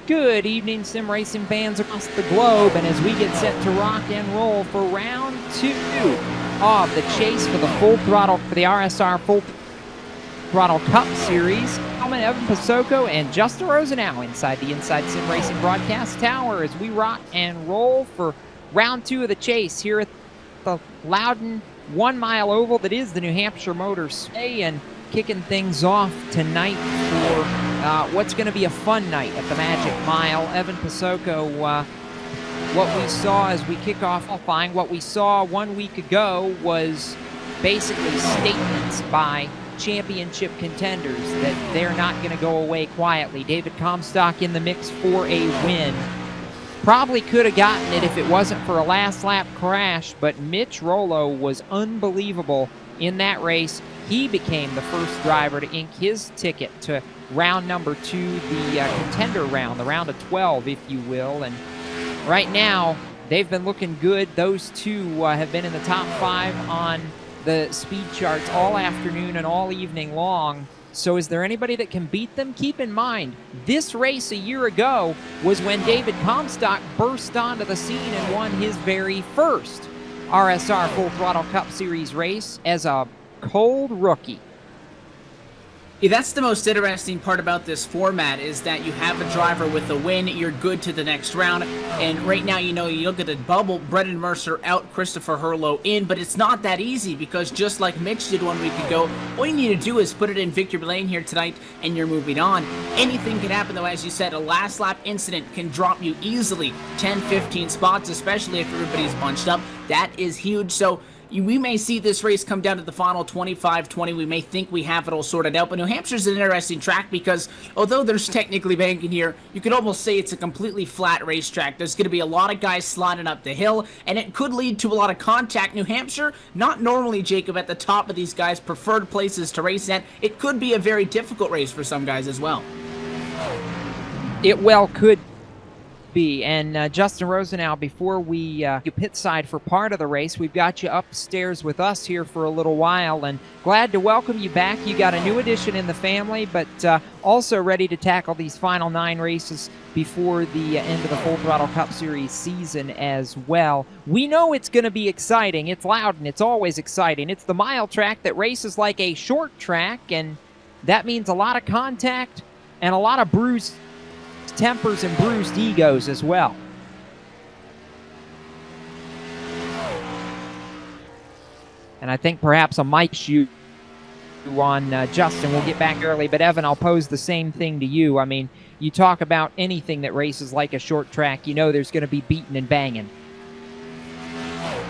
Good evening, sim racing fans across the globe, and as we get set to rock and roll for round 2 of the chase for the full throttle for the RSR Full Throttle Cup Series, Evan Pasoko and Justin Rosenau inside the Inside Sim Racing broadcast tower as we rock and roll for round 2 of the chase here at the Loudon 1 mile oval that is the New Hampshire Motor Speedway, and kicking things off tonight for what's going to be a fun night at the Magic Mile. Evan Pasoko, what we saw as we kick off qualifying, what we saw 1 week ago was basically statements by championship contenders that they're not going to go away quietly. David Comstock in the mix for a win. Probably could have gotten it if it wasn't for a last lap crash, but Mitch Rollo was unbelievable in that race. He became the first driver to ink his ticket to round number 2, the contender round, the round of 12, if you will. And right now, they've been looking good. Those two have been in the top 5 on the speed charts all afternoon and all evening long. So is there anybody that can beat them? Keep in mind, this race a year ago was when David Comstock burst onto the scene and won his very first RSR Full Throttle Cup Series race as a cold rookie. Yeah, that's the most interesting part about this format, is that you have a driver with a win, you're good to the next round, and right now, you look at the bubble, Brendan Mercer out, Christopher Hurlow in, but it's not that easy, because just like Mitch did 1 week ago, all you need to do is put it in victory lane here tonight, and you're moving on. Anything can happen, though. As you said, a last lap incident can drop you easily 10-15 spots, especially if everybody's bunched up. That is huge, so we may see this race come down to the final 25-20. We may think we have it all sorted out, but New Hampshire's an interesting track because although there's technically banking here, you could almost say it's a completely flat racetrack. There's going to be a lot of guys sliding up the hill, and it could lead to a lot of contact. New Hampshire, not normally, Jacob, at the top of these guys' preferred places to race at. It could be a very difficult race for some guys as well. It well could be. And Justin Rosenau, before we pit side for part of the race, we've got you upstairs with us here for a little while, and glad to welcome you back. You got a new addition in the family, but also ready to tackle these final 9 races before the end of the Full Throttle Cup Series season as well. We know it's going to be exciting. It's Loudon. It's always exciting. It's the mile track that races like a short track, and that means a lot of contact and a lot of bruised tempers and bruised egos as well. And I think perhaps a mic shoot on Justin. We'll get back early, but Evan, I'll pose the same thing to you. I mean, you talk about anything that races like a short track, you know there's going to be beating and banging.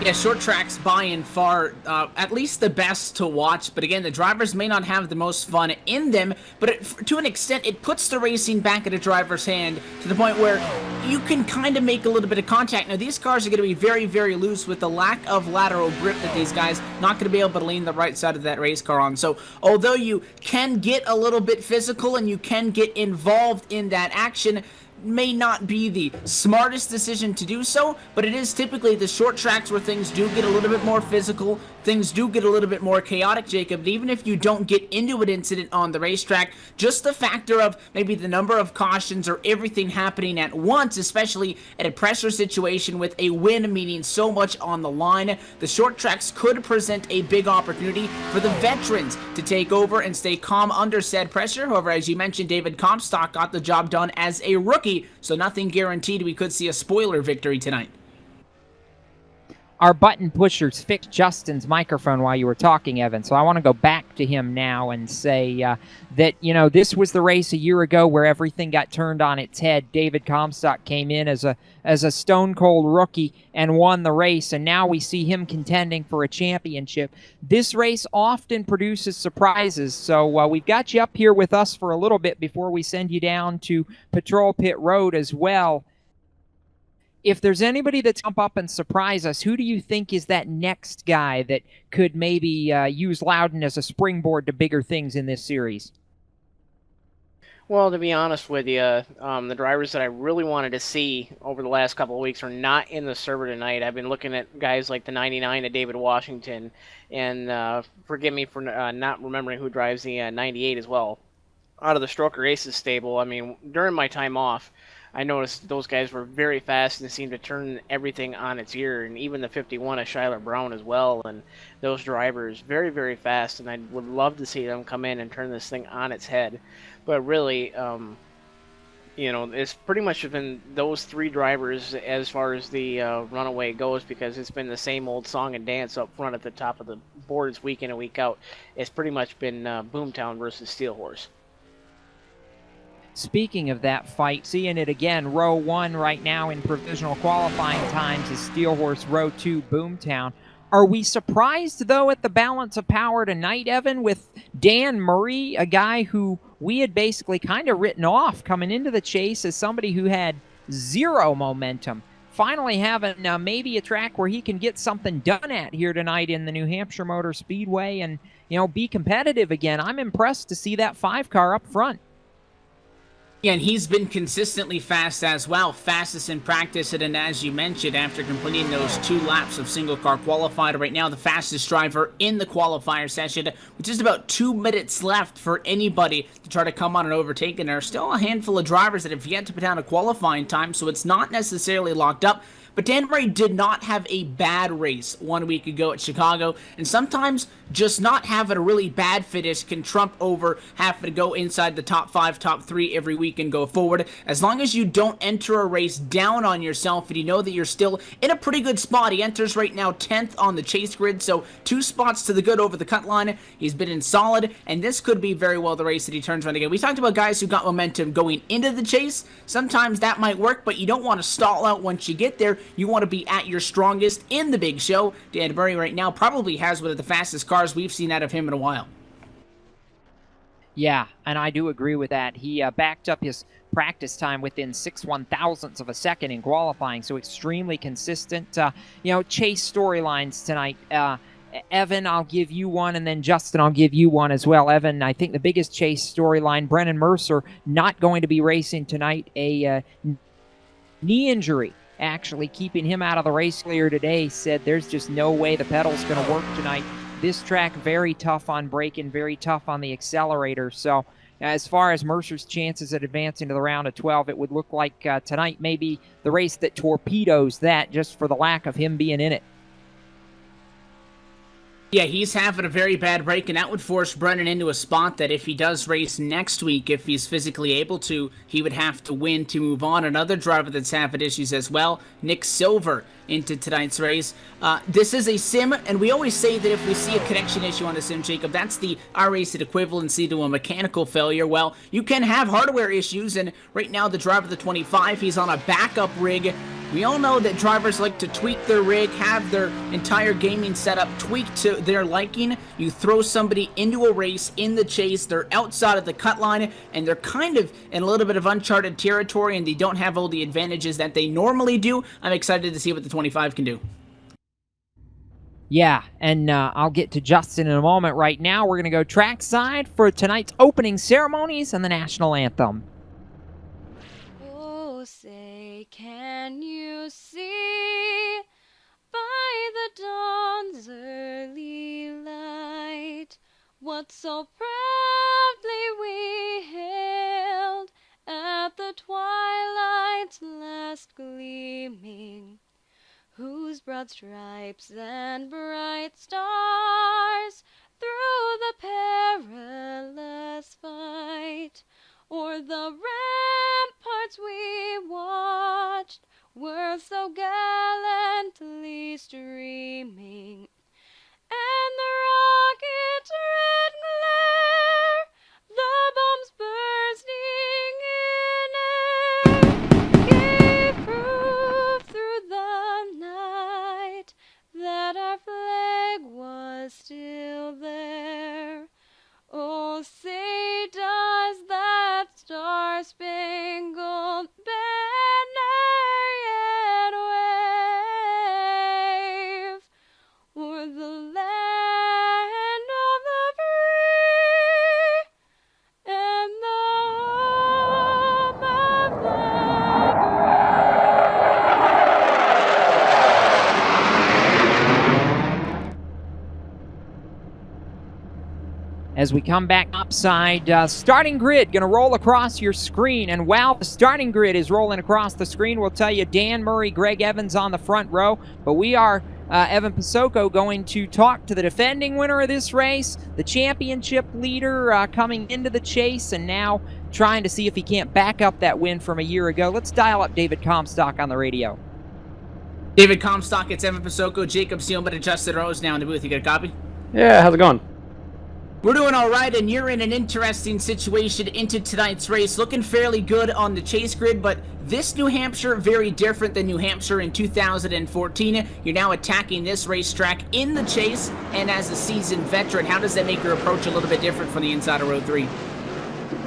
Yeah, short tracks by and far at least the best to watch, but again, the drivers may not have the most fun in them, but to an extent, it puts the racing back in a driver's hand to the point where you can kind of make a little bit of contact. Now, these cars are going to be very, very loose with the lack of lateral grip that these guys not going to be able to lean the right side of that race car on. So, although you can get a little bit physical and you can get involved in that action, may not be the smartest decision to do so, but it is typically the short tracks where things do get a little bit more physical, things do get a little bit more chaotic, Jacob. And even if you don't get into an incident on the racetrack, just the factor of maybe the number of cautions or everything happening at once, especially at a pressure situation with a win meaning so much on the line, the short tracks could present a big opportunity for the veterans to take over and stay calm under said pressure. However, as you mentioned, David Comstock got the job done as a rookie, so nothing guaranteed we could see a spoiler victory tonight. Our button pushers fixed Justin's microphone while you were talking, Evan, so I want to go back to him now and say that, this was the race a year ago where everything got turned on its head. David Comstock came in as a stone-cold rookie and won the race, and now we see him contending for a championship. This race often produces surprises, so we've got you up here with us for a little bit before we send you down to Patrol Pit Road as well. If there's anybody that's jump up and surprise us, who do you think is that next guy that could maybe use Loudon as a springboard to bigger things in this series? Well, to be honest with you, the drivers that I really wanted to see over the last couple of weeks are not in the server tonight. I've been looking at guys like the 99 of David Washington, and forgive me for not remembering who drives the 98 as well, out of the Stroker Aces stable. I mean, during my time off, I noticed those guys were very fast and seemed to turn everything on its ear, and even the 51 of Schuyler Brown as well. And those drivers very, very fast, and I would love to see them come in and turn this thing on its head. But really, it's pretty much been those three drivers as far as the runaway goes, because it's been the same old song and dance up front at the top of the boards week in and week out. It's pretty much been Boomtown versus Steel Horse. Speaking of that fight, seeing it again, row 1 right now in provisional qualifying times is Steel Horse, row 2 Boomtown. Are we surprised, though, at the balance of power tonight, Evan, with Dan Murray, a guy who we had basically kind of written off coming into the chase as somebody who had zero momentum, finally having maybe a track where he can get something done at here tonight in the New Hampshire Motor Speedway and, be competitive again? I'm impressed to see that 5-car up front. Yeah, and he's been consistently fast as well. Fastest in practice, and as you mentioned, after completing those 2 laps of single-car qualifier, right now the fastest driver in the qualifier session, with just about 2 minutes left for anybody to try to come on and overtake. And there are still a handful of drivers that have yet to put down a qualifying time, so it's not necessarily locked up. But Dan Murray did not have a bad race 1 week ago at Chicago, and sometimes just not having a really bad finish can trump over having to go inside the top 5, top 3 every week and go forward. As long as you don't enter a race down on yourself and you know that you're still in a pretty good spot. He enters right now 10th on the chase grid, so 2 spots to the good over the cut line. He's been in solid, and this could be very well the race that he turns around again. We talked about guys who got momentum going into the chase. Sometimes that might work, but you don't want to stall out once you get there. You want to be at your strongest in the big show. Dan Murray right now probably has one of the fastest cars we've seen out of him in a while. Yeah, and I do agree with that. He backed up his practice time within 6/1000ths of a second in qualifying, so extremely consistent. Chase storylines tonight. Evan, I'll give you one, and then Justin, I'll give you one as well. Evan, I think the biggest chase storyline, Brennan Mercer not going to be racing tonight. A knee injury actually keeping him out of the race earlier today. Said there's just no way the pedal's going to work tonight. This track very tough on braking, very tough on the accelerator. So as far as Mercer's chances at advancing to the round of 12, it would look like tonight may be the race that torpedoes that, just for the lack of him being in it. Yeah, he's having a very bad break, and that would force Brennan into a spot that if he does race next week, if he's physically able to, he would have to win to move on. Another driver that's having issues as well, Nick Silver, into tonight's race. This is a sim, and we always say that if we see a connection issue on a sim, Jacob, that's the R-Racing equivalency to a mechanical failure. Well, you can have hardware issues, and right now the driver of the 25, he's on a backup rig. We all know that drivers like to tweak their rig, have their entire gaming setup tweaked to their liking. You throw somebody into a race in the chase, they're outside of the cut line, and they're kind of in a little bit of uncharted territory, and they don't have all the advantages that they normally do. I'm excited to see what the 25 can do. Yeah, and I'll get to Justin in a moment. Right now, we're going to go trackside for tonight's opening ceremonies and the national anthem. Oh, say, can you see by the dawn's early light what so proudly we hailed at the twilight's last gleaming, whose broad stripes and bright stars through the perilous fight o'er the ramparts we watched were so gallantly streaming, and the rocket's red glare, the bombs bursting in air, gave proof through the night that our flag was still as we come back upside. Starting grid going to roll across your screen, and while the starting grid is rolling across the screen, we'll tell you Dan Murray, Greg Evans on the front row, but we are Evan Pasoko going to talk to the defending winner of this race, the championship leader coming into the chase, and now trying to see if he can't back up that win from a year ago. Let's dial up David Comstock on the radio. David Comstock, it's Evan Pasoko, Jacob Seelman, and Justin Rose now in the booth. You got a copy? Yeah, how's it going? We're doing all right, and you're in an interesting situation into tonight's race. Looking fairly good on the chase grid, but this New Hampshire, very different than New Hampshire in 2014. You're now attacking this racetrack in the chase, and as a seasoned veteran, how does that make your approach a little bit different from the inside of Road 3?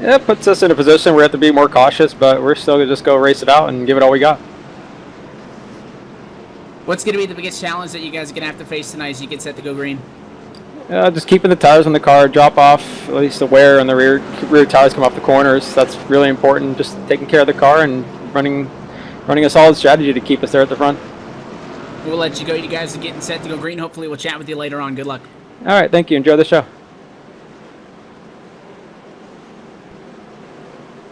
Yeah, it puts us in a position where we have to be more cautious, but we're still going to just go race it out and give it all we got. What's going to be the biggest challenge that you guys are going to have to face tonight as you get set to go green? Just keeping the tires on the car, drop off at least the wear on the rear tires come off the corners. That's really important. Just taking care of the car and running a solid strategy to keep us there at the front. We'll let you go. You guys are getting set to go green. Hopefully we'll chat with you later on. Good luck. All right, thank you. Enjoy the show.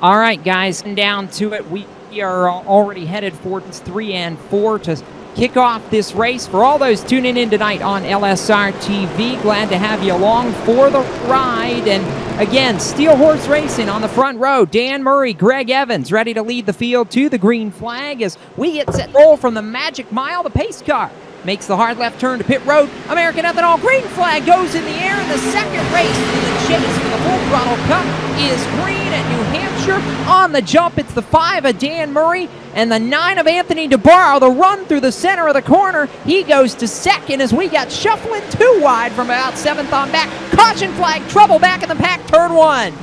All right, guys, down to it. We are already headed for 3 and 4 to kick off this race. For all those tuning in tonight on LSRTV, glad to have you along for the ride. And again, Steel Horse Racing on the front row. Dan Murray, Greg Evans ready to lead the field to the green flag as we get set to roll from the Magic Mile. The pace car makes the hard left turn to pit road. American Ethanol green flag goes in the air. And the second race for the chase for the Full Throttle Cup is green at New Hampshire. On the jump, it's the 5 of Dan Murray and the 9 of Anthony DeBarro. The run through the center of the corner. He goes to second as we got shuffling 2 wide from about 7th on back. Caution flag, trouble back in the pack, turn 1.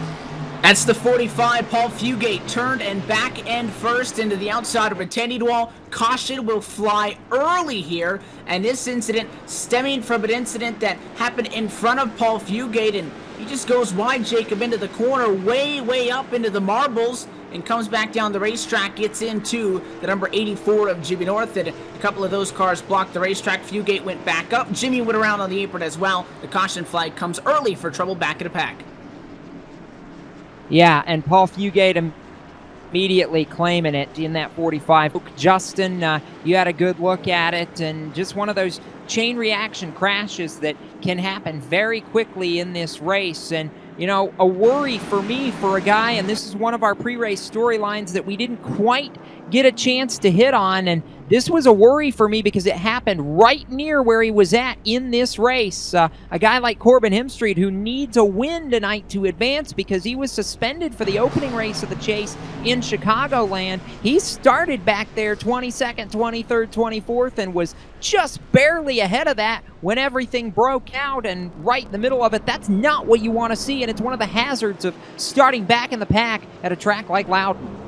That's the 45. Paul Fugate turned and back end first into the outside of retaining wall. Caution will fly early here, and this incident stemming from an incident that happened in front of Paul Fugate, and he just goes wide, Jacob, into the corner, way up into the marbles, and comes back down the racetrack, gets into the number 84 of Jimmy North, and a couple of those cars blocked the racetrack. Fugate went back up. Jimmy went around on the apron as well. The caution flag comes early for trouble back in the pack. Yeah, and Paul Fugate immediately claiming it in that 45. Justin, you had a good look at it, and just one of those chain reaction crashes that can happen very quickly in this race. And, you know, a worry for me for a guy, and this is one of our pre-race storylines that we didn't quite get a chance to hit on, and this was a worry for me because it happened right near where he was at in this race. A guy like Corbin Hemstreet, who needs a win tonight to advance because he was suspended for the opening race of the chase in Chicagoland. He started back there 22nd, 23rd, 24th, and was just barely ahead of that when everything broke out, and right in the middle of it. That's not what you want to see, and it's one of the hazards of starting back in the pack at a track like Loudon.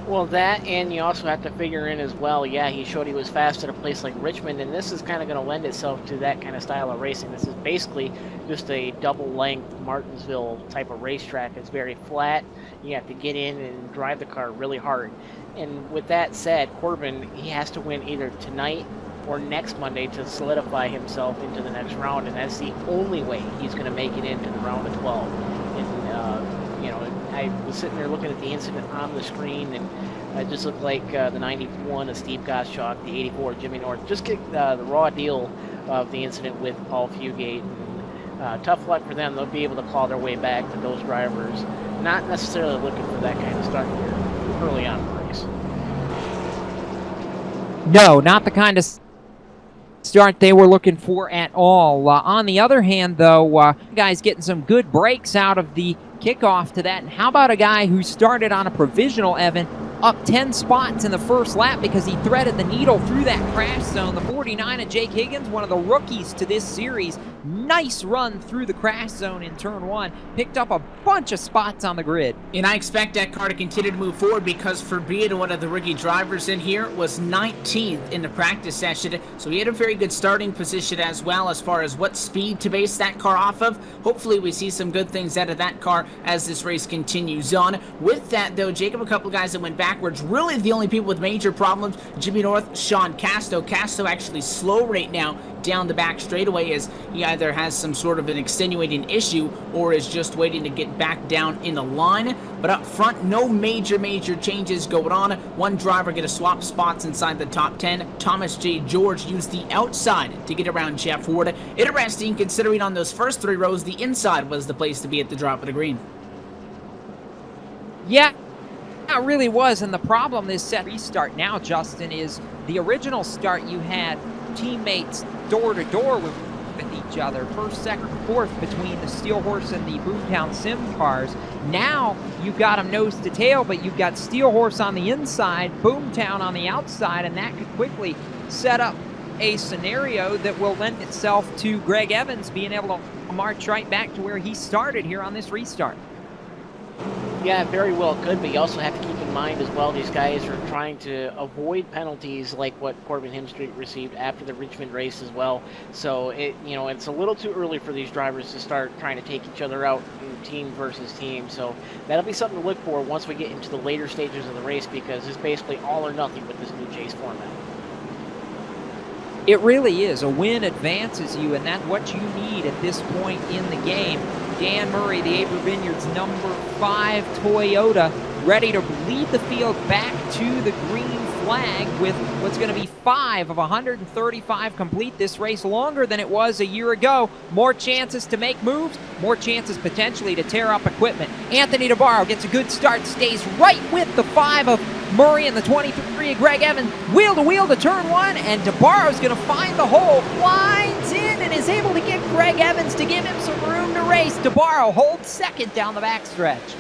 Well, that, and you also have to figure in as well, yeah, he showed he was fast at a place like Richmond, and this is kind of going to lend itself to that kind of style of racing. This is basically just a double-length Martinsville type of racetrack. It's very flat. You have to get in and drive the car really hard. And with that said, Corbin, he has to win either tonight or next Monday to solidify himself into the next round, and that's the only way he's going to make it into the round of 12. And, you know, I was sitting there looking at the incident on the screen, and it just looked like the 91 of Steve Gottschalk, the 84 of Jimmy North. Just get the raw deal of the incident with Paul Fugate. And, tough luck for them. They'll be able to claw their way back, but those drivers not necessarily looking for that kind of start here early on in the race. No, not the kind of start they were looking for at all. On the other hand, though, guys getting some good breaks out of the kickoff to that. And how about a guy who started on a provisional, Evan, up 10 spots in the first lap because he threaded the needle through that crash zone. The 49 of Jake Higgins, one of the rookies to this series. Nice run through the crash zone in turn 1. Picked up a bunch of spots on the grid. And I expect that car to continue to move forward because Fabien, one of the rookie drivers in here, was 19th in the practice session. So he had a very good starting position as well as far as what speed to base that car off of. Hopefully we see some good things out of that car as this race continues on. With that, though, Jacob, a couple of guys that went backwards. Really the only people with major problems, Jimmy North, Sean Casto. Casto actually slow right now, down the back straightaway as he either has some sort of an extenuating issue or is just waiting to get back down in the line. But up front, no major changes going on. One driver going to swap spots inside the top 10. Thomas J. George used the outside to get around Jeff Ward. Interesting considering on those first 3 rows, the inside was the place to be at the drop of the green. Yeah, it really was. And the problem this set restart now, Justin, is the original start you had teammates door to door with each other, first, second, fourth between the Steel Horse and the Boomtown Sim cars. Now you've got them nose to tail, but you've got Steel Horse on the inside, Boomtown on the outside, and that could quickly set up a scenario that will lend itself to Greg Evans being able to march right back to where he started here on this restart. Yeah, very well could, but you also have to keep in mind as well, these guys are trying to avoid penalties like what Corbin Hemstreet received after the Richmond race as well. So it's a little too early for these drivers to start trying to take each other out in team versus team. So that'll be something to look for once we get into the later stages of the race, because it's basically all or nothing with this new chase format. It really is. A win advances you, and that's what you need at this point in the game. Dan Murray, the Aber Vineyards number 5 Toyota, ready to lead the field back to the green flag with what's going to be 5 of 135 complete. This race longer than it was a year ago. More chances to make moves, more chances potentially to tear up equipment. Anthony DeBarro gets a good start, stays right with the 5 of Murray and the 23 of Greg Evans. Wheel to turn 1, and DeBarro's going to find the hole, winds in, and is able to get Greg Evans to give him some room to race. DeBarro holds second down the backstretch.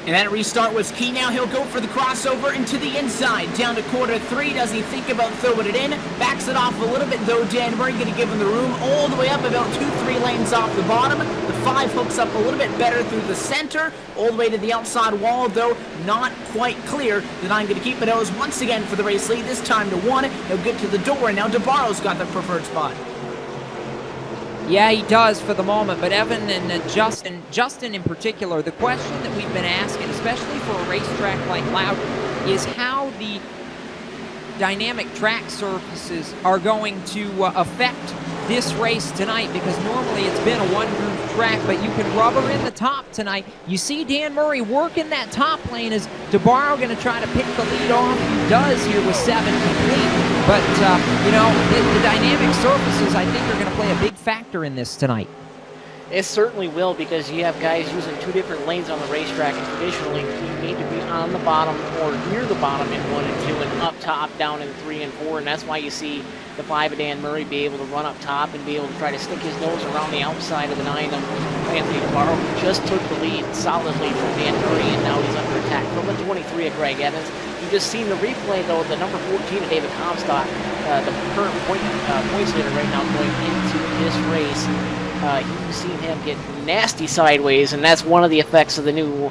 And that restart was key. Now he'll go for the crossover into the inside. Down to quarter 3. Does he think about throwing it in? Backs it off a little bit, though. Dan Murray going to give him the room all the way up about 2-3 lanes off the bottom. The 5 hooks up a little bit better through the center. All the way to the outside wall, though. Not quite clear. The 9 going to keep it nose once again for the race lead. This time to 1. He'll get to the door, and now DeBarro's got the preferred spot. Yeah, he does for the moment, but Evan and Justin in particular, the question that we've been asking, especially for a racetrack like Loudon, is how the dynamic track surfaces are going to affect this race tonight, because normally it's been a one-groove track, but you can rubber in the top tonight. You see Dan Murray working that top lane. Is DeBarro going to try to pick the lead off? He does here with 7 complete. But, the dynamic surfaces, I think, are going to play a big factor in this tonight. It certainly will, because you have guys using 2 different lanes on the racetrack, and traditionally you need to be on the bottom or near the bottom in 1 and 2, and up top, down in 3 and 4, and that's why you see the 5 of Dan Murray be able to run up top and be able to try to stick his nose around the outside of the 9 of Anthony DeBarro, who just took the lead solidly from Dan Murray, and now he's under attack from the 23 of Greg Evans. You just seen the replay, though, the number 14 of David Comstock, the current points leader right now going into this race. You've seen him get nasty sideways, and that's one of the effects of the new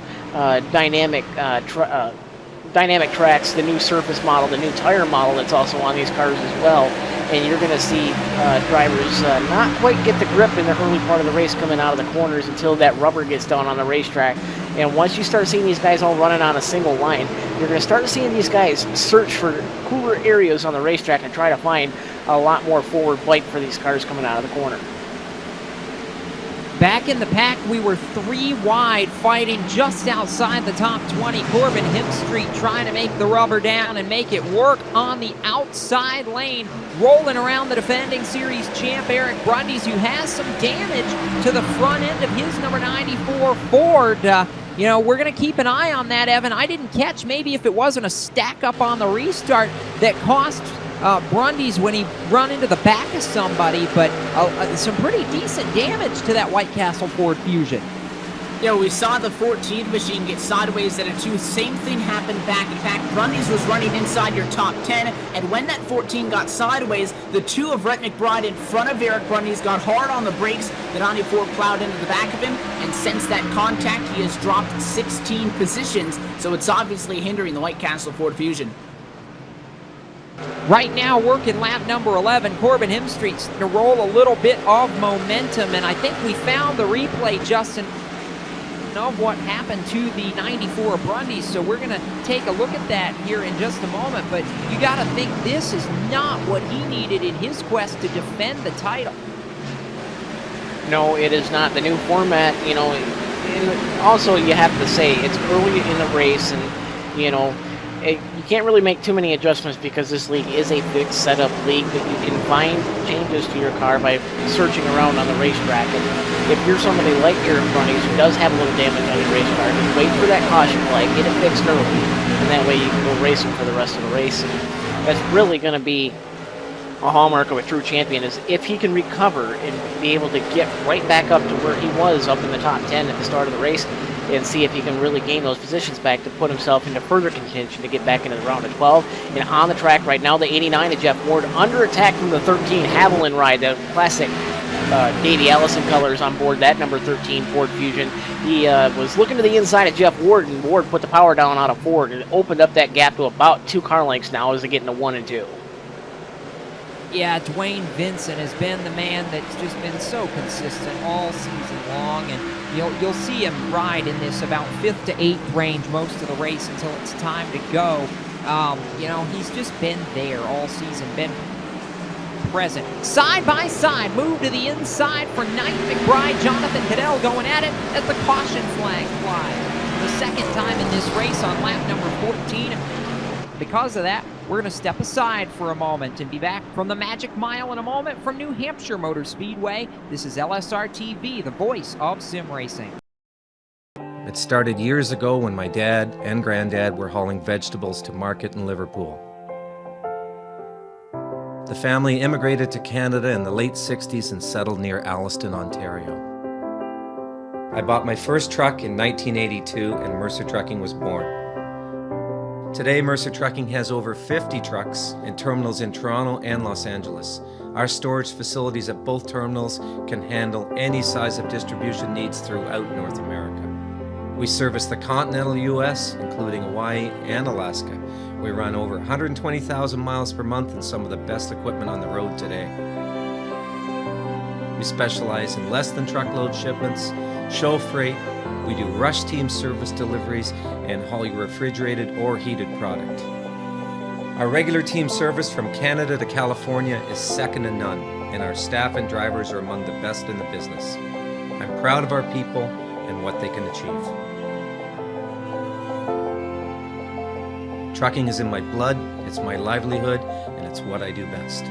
dynamic tracks, the new surface model, the new tire model that's also on these cars as well. And you're going to see drivers not quite get the grip in the early part of the race coming out of the corners until that rubber gets down on the racetrack. And once you start seeing these guys all running on a single line, you're going to start seeing these guys search for cooler areas on the racetrack and try to find a lot more forward bite for these cars coming out of the corner. Back in the pack, we were 3 wide, fighting just outside the top 20. Corbin Hemstreet trying to make the rubber down and make it work on the outside lane. Rolling around the defending series champ Eric Brundys, who has some damage to the front end of his number 94 Ford. We're going to keep an eye on that, Evan. I didn't catch maybe if it wasn't a stack up on the restart that cost Brundys when he run into the back of somebody, but some pretty decent damage to that White Castle Ford Fusion. We saw the 14 machine get sideways at a 2. Same thing happened back. In fact, Brundys was running inside your top 10, and when that 14 got sideways, the 2 of Rhett McBride in front of Eric Brundys got hard on the brakes. The 94 plowed into the back of him, and since that contact, he has dropped 16 positions, so it's obviously hindering the White Castle Ford Fusion. Right now, working lap number 11, Corbin Hemstreet's to roll a little bit of momentum, and I think we found the replay, Justin, of what happened to the 94 Brundys, so we're going to take a look at that here in just a moment. But you got to think this is not what he needed in his quest to defend the title. No, it is not. The new format, you know, and also you have to say it's early in the race, and, you know, you can't really make too many adjustments because this league is a fixed setup league, but you can find changes to your car by searching around on the racetrack. And if you're somebody like Garry who does have a little damage on your race car, just wait for that caution flag, get it fixed early, and that way you can go racing for the rest of the race. And that's really going to be a hallmark of a true champion, is if he can recover and be able to get right back up to where he was up in the top 10 at the start of the race, and see if he can really gain those positions back to put himself into further contention to get back into the round of 12. And on the track right now, the 89 of Jeff Ward under attack from the 13 Haviland ride, the classic Davey Allison colors on board that number 13 Ford Fusion. He was looking to the inside of Jeff Ward, and Ward put the power down on a Ford and opened up that gap to about 2 car lengths now as they get into 1 and 2. Yeah, Dwayne Vincent has been the man that's just been so consistent all season long, and you'll see him ride in this about 5th to 8th range most of the race until it's time to go. You know, he's just been there all season, been present. Side by side, move to the inside for Knight, McBride, Jonathan Cadell going at it as the caution flag flies. The second time in this race on lap number 14. Because of that, we're going to step aside for a moment and be back from the Magic Mile in a moment from New Hampshire Motor Speedway. This is LSRTV, the voice of sim racing. It started years ago when my dad and granddad were hauling vegetables to market in Liverpool. The family immigrated to Canada in the late 60s and settled near Alliston, Ontario. I bought my first truck in 1982 and Mercer Trucking was born. Today, Mercer Trucking has over 50 trucks in terminals in Toronto and Los Angeles. Our storage facilities at both terminals can handle any size of distribution needs throughout North America. We service the continental U.S., including Hawaii and Alaska. We run over 120,000 miles per month and some of the best equipment on the road today. We specialize in less than truckload shipments, show freight. We do rush team service deliveries and haul your refrigerated or heated product. Our regular team service from Canada to California is second to none, and our staff and drivers are among the best in the business. I'm proud of our people and what they can achieve. Trucking is in my blood, it's my livelihood, and it's what I do best.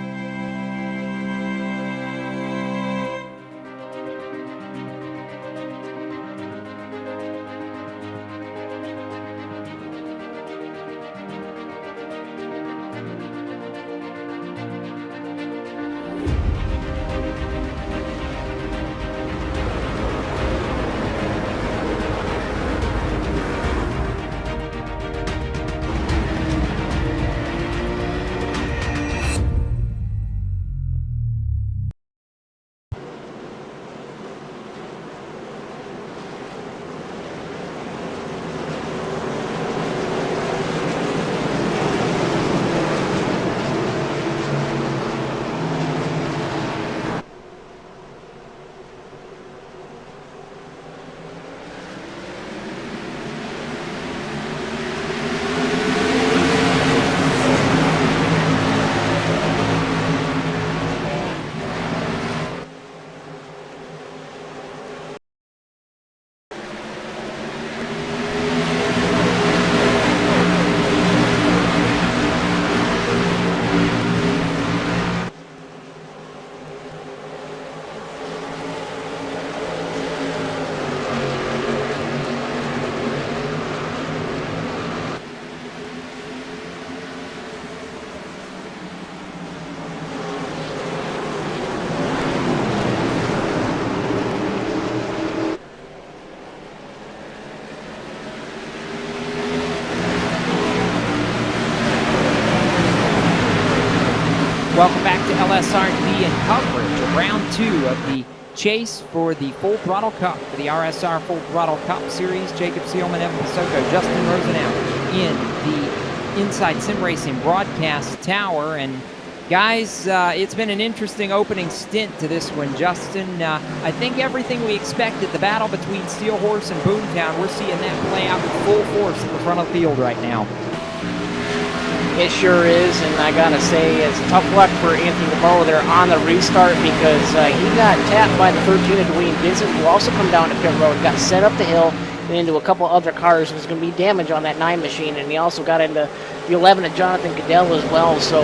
Welcome back to LSRTV and coverage of round 2 of the chase for the Full Throttle Cup, for the RSR Full Throttle Cup Series. Jacob Seelman, Evan Pasoko, Justin Rosenau in the Inside Sim Racing broadcast tower. And Guys, it's been an interesting opening stint to this one, Justin. I think everything we expected, the battle between Steel Horse and Boomtown, we're seeing that play out with full force at the front of the field right now. It sure is, and I gotta say, it's tough luck for Anthony DeBarro there on the restart because he got tapped by the 13 of Dwayne Vincent, who also come down to pit road, got set up the hill and into a couple other cars. There's going to be damage on that 9 machine, and he also got into the 11 of Jonathan Goodell as well. So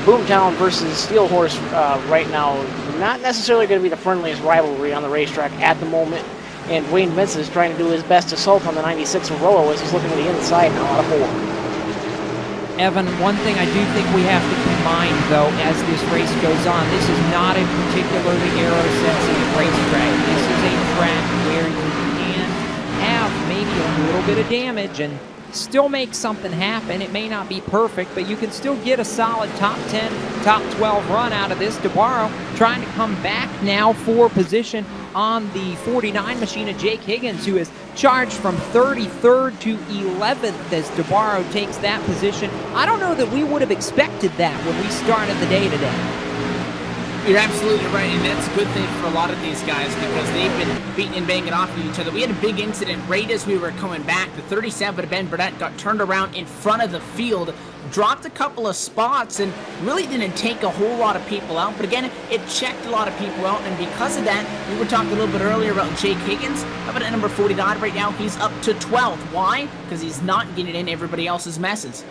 Boomtown versus Steel Horse right now, not necessarily going to be the friendliest rivalry on the racetrack at the moment. And Dwayne Vincent is trying to do his best assault on the 96 Aurora as he's looking to the inside now out of 4. Evan, one thing I do think we have to keep in mind, though, as this race goes on, this is not a particularly aero-sensitive racetrack. This is a track where you can have maybe a little bit of damage and still make something happen. It may not be perfect, but you can still get a solid top 10, top 12 run out of this. DeBarro trying to come back now for position on the 49 machine of Jake Higgins, who is charged from 33rd to 11th as DeBarro takes that position. I don't know that we would have expected that when we started the day today. You're absolutely right, and that's a good thing for a lot of these guys because they've been beating and banging off of each other. We had a big incident right as we were coming back. The 37 of Ben Burnett got turned around in front of the field, dropped a couple of spots, and really didn't take a whole lot of people out. But again, it checked a lot of people out, and because of that, we were talking a little bit earlier about Jake Higgins. How about at number 49 right now? He's up to 12th. Why? Because he's not getting in everybody else's messes.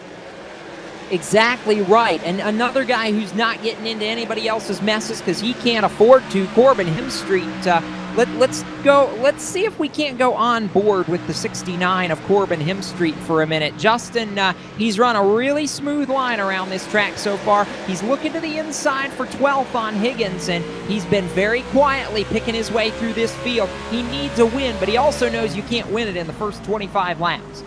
Exactly right. And another guy who's not getting into anybody else's messes because he can't afford to, Corbin Hemstreet. Let's see if we can't go on board with the 69 of Corbin Hemstreet for a minute. Justin, he's run a really smooth line around this track so far. He's looking to the inside for 12th on Higgins, and he's been very quietly picking his way through this field. He needs a win, but he also knows you can't win it in the first 25 laps.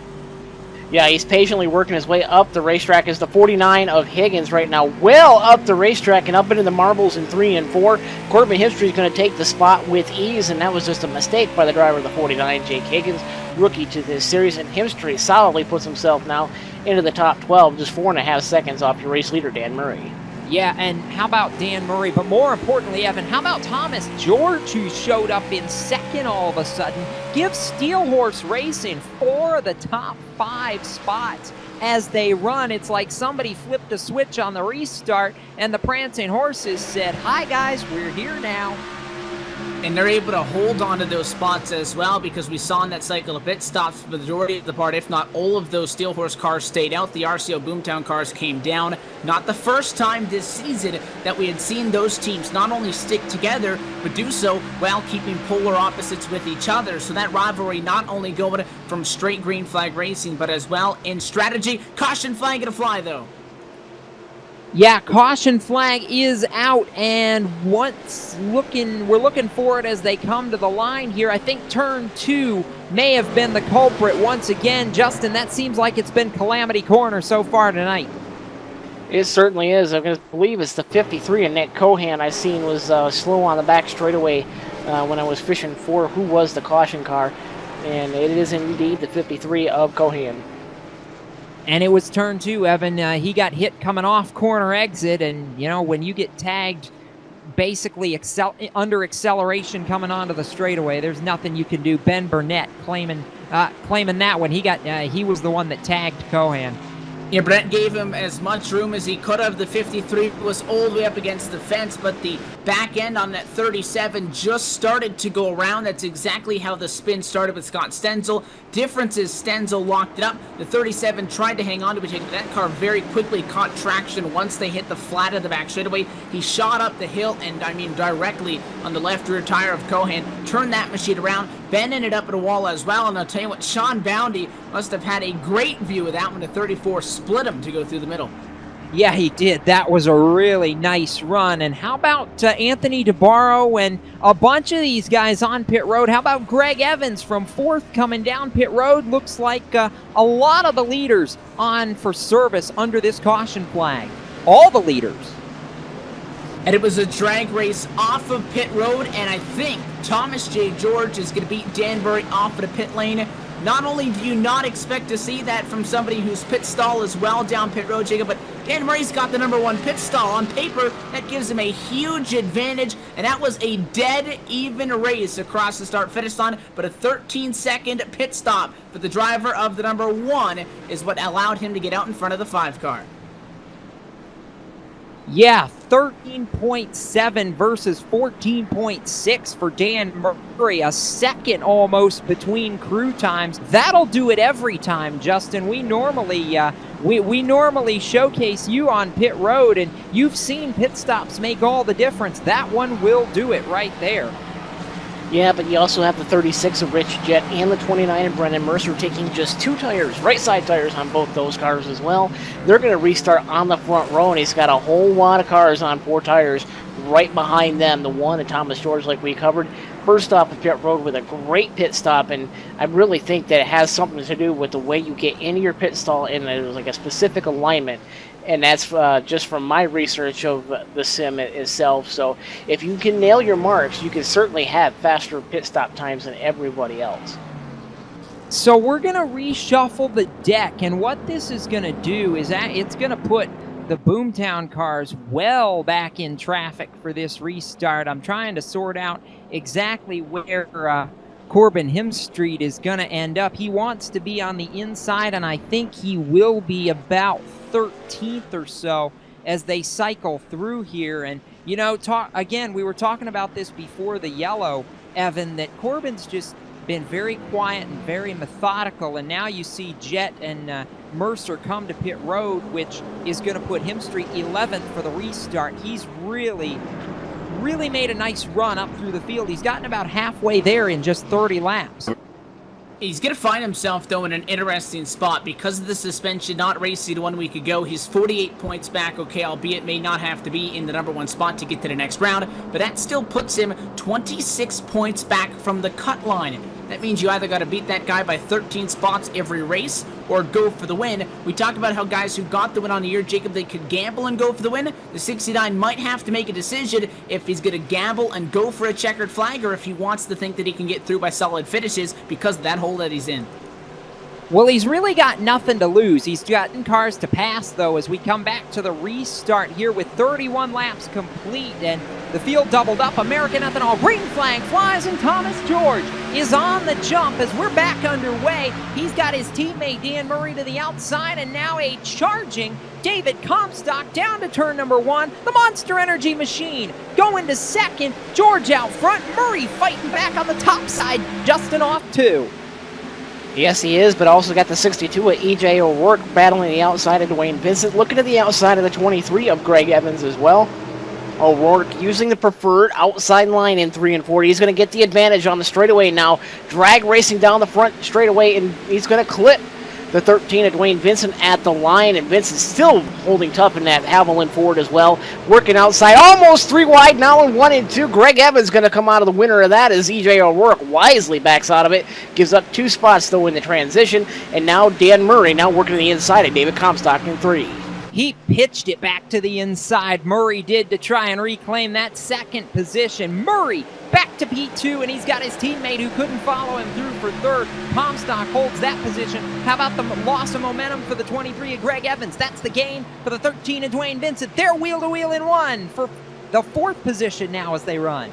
Yeah, he's patiently working his way up the racetrack as the 49 of Higgins right now, well up the racetrack and up into the marbles in 3 and 4. Corbin Hemstreet is going to take the spot with ease, and that was just a mistake by the driver of the 49, Jake Higgins, rookie to this series. And Hemstreet solidly puts himself now into the top 12, just 4.5 seconds off your race leader, Dan Murray. Yeah, and how about Dan Murray? But more importantly, Evan, how about Thomas George, who showed up in second all of a sudden? Gives Steel Horse Racing 4 of the top 5 spots as they run. It's like somebody flipped a switch on the restart, and the Prancing Horses said, "Hi, guys, we're here now." And they're able to hold on to those spots as well because we saw in that cycle of pit stops, the majority of the part, if not all of those Steel Horse cars stayed out. The RCO Boomtown cars came down. Not the first time this season that we had seen those teams not only stick together, but do so while keeping polar opposites with each other. So that rivalry not only going from straight green flag racing, but as well in strategy. Caution flag gonna fly though. Yeah, caution flag is out, and we're looking for it as they come to the line here. I think turn 2 may have been the culprit once again. Justin, that seems like it's been Calamity Corner so far tonight. It certainly is. I believe it's the 53 of Nick Cohan I seen was slow on the back straightaway when I was fishing for who was the caution car, and it is indeed the 53 of Cohan. And it was turn 2, Evan. He got hit coming off corner exit, and, you know, when you get tagged basically under acceleration coming onto the straightaway, there's nothing you can do. Ben Burnett claiming that one. He was the one that tagged Cohan. Yeah, Brett gave him as much room as he could have. The 53 was all the way up against the fence, but the back end on that 37 just started to go around. That's exactly how the spin started with Scott Stenzel. Difference is Stenzel locked it up. The 37 tried to hang on to it, but that car very quickly caught traction once they hit the flat of the back straightaway. He shot up the hill, and I mean directly on the left rear tire of Cohan, turned that machine around. Ben ended up at a wall as well, and I'll tell you what, Sean Boundy must have had a great view of that one. The 34 split him to go through the middle. Yeah, he did. That was a really nice run. And how about Anthony DeBarro and a bunch of these guys on pit road? How about Greg Evans from 4th coming down pit road? Looks like a lot of the leaders on for service under this caution flag. All the leaders. And it was a drag race off of pit road, and I think Thomas J. George is going to beat Dan Murray off of the pit lane. Not only do you not expect to see that from somebody who's pit stall as well down pit road, Jacob, but Dan Murray's got the number 1 pit stall. On paper, that gives him a huge advantage, and that was a dead even race across the start-finish line, but a 13-second pit stop for the driver of the number 1 is what allowed him to get out in front of the 5 car. Yeah, 13.7 versus 14.6 for Dan Murray, a second almost between crew times. That'll do it every time, Justin. We normally showcase you on pit road, and you've seen pit stops make all the difference. That one will do it right there. Yeah, but you also have the 36 of Rich Jett and the 29 of Brendan Mercer taking just 2 tires, right side tires on both those cars as well. They're going to restart on the front row, and he's got a whole lot of cars on 4 tires right behind them. The 1 and Thomas George, like we covered, first off the pit road with a great pit stop, and I really think that it has something to do with the way you get into your pit stall in like a specific alignment. And that's just from my research of the sim itself. So if you can nail your marks, you can certainly have faster pit stop times than everybody else. So we're going to reshuffle the deck, and what this is going to do is it's going to put the Boomtown cars well back in traffic for this restart. I'm trying to sort out exactly where Corbin Hemstreet is going to end up. He wants to be on the inside, and I think he will be about 13th or so as they cycle through here. And, you know, we were talking about this before the yellow, Evan, that Corbin's just been very quiet and very methodical, and now you see Jett and Mercer come to pit road, which is going to put Hemstreet 11th for the restart. He's really made a nice run up through the field. He's gotten about halfway there in just 30 laps. He's going to find himself, though, in an interesting spot. Because of the suspension, not racing 1 week ago, he's 48 points back, okay, albeit may not have to be in the number 1 spot to get to the next round, but that still puts him 26 points back from the cut line. That means you either got to beat that guy by 13 spots every race or go for the win. We talked about how guys who got the win on the year, Jacob, they could gamble and go for the win. The 69 might have to make a decision if he's going to gamble and go for a checkered flag, or if he wants to think that he can get through by solid finishes because of that hole that he's in. Well, he's really got nothing to lose. He's gotten cars to pass, though, as we come back to the restart here with 31 laps complete, and the field doubled up. American Ethanol green flag flies, and Thomas George is on the jump as we're back underway. He's got his teammate Dan Murray to the outside, and now a charging David Comstock down to turn number 1. The Monster Energy machine going to second. George out front. Murray fighting back on the top side. Justin off 2. Yes, he is, but also got the 62 of E.J. O'Rourke battling the outside of Dwayne Vincent. Looking at the outside of the 23 of Greg Evans as well. O'Rourke using the preferred outside line in 3 and 4. He's going to get the advantage on the straightaway now. Drag racing down the front straightaway, and he's going to clip the 13 of Dwayne Vincent at the line, and Vincent still holding tough in that Haviland Ford as well. Working outside, almost 3 wide now in 1 and 2. Greg Evans going to come out of the winner of that as E.J. O'Rourke wisely backs out of it. Gives up 2 spots though in the transition, and now Dan Murray now working to the inside of David Comstock in 3. He pitched it back to the inside. Murray did to try and reclaim that second position. Murray back to P2, and he's got his teammate who couldn't follow him through for 3rd. Comstock holds that position. How about the loss of momentum for the 23 of Greg Evans? That's the gain for the 13 of Dwayne Vincent. They're wheel-to-wheel in 1 for the 4th position now as they run.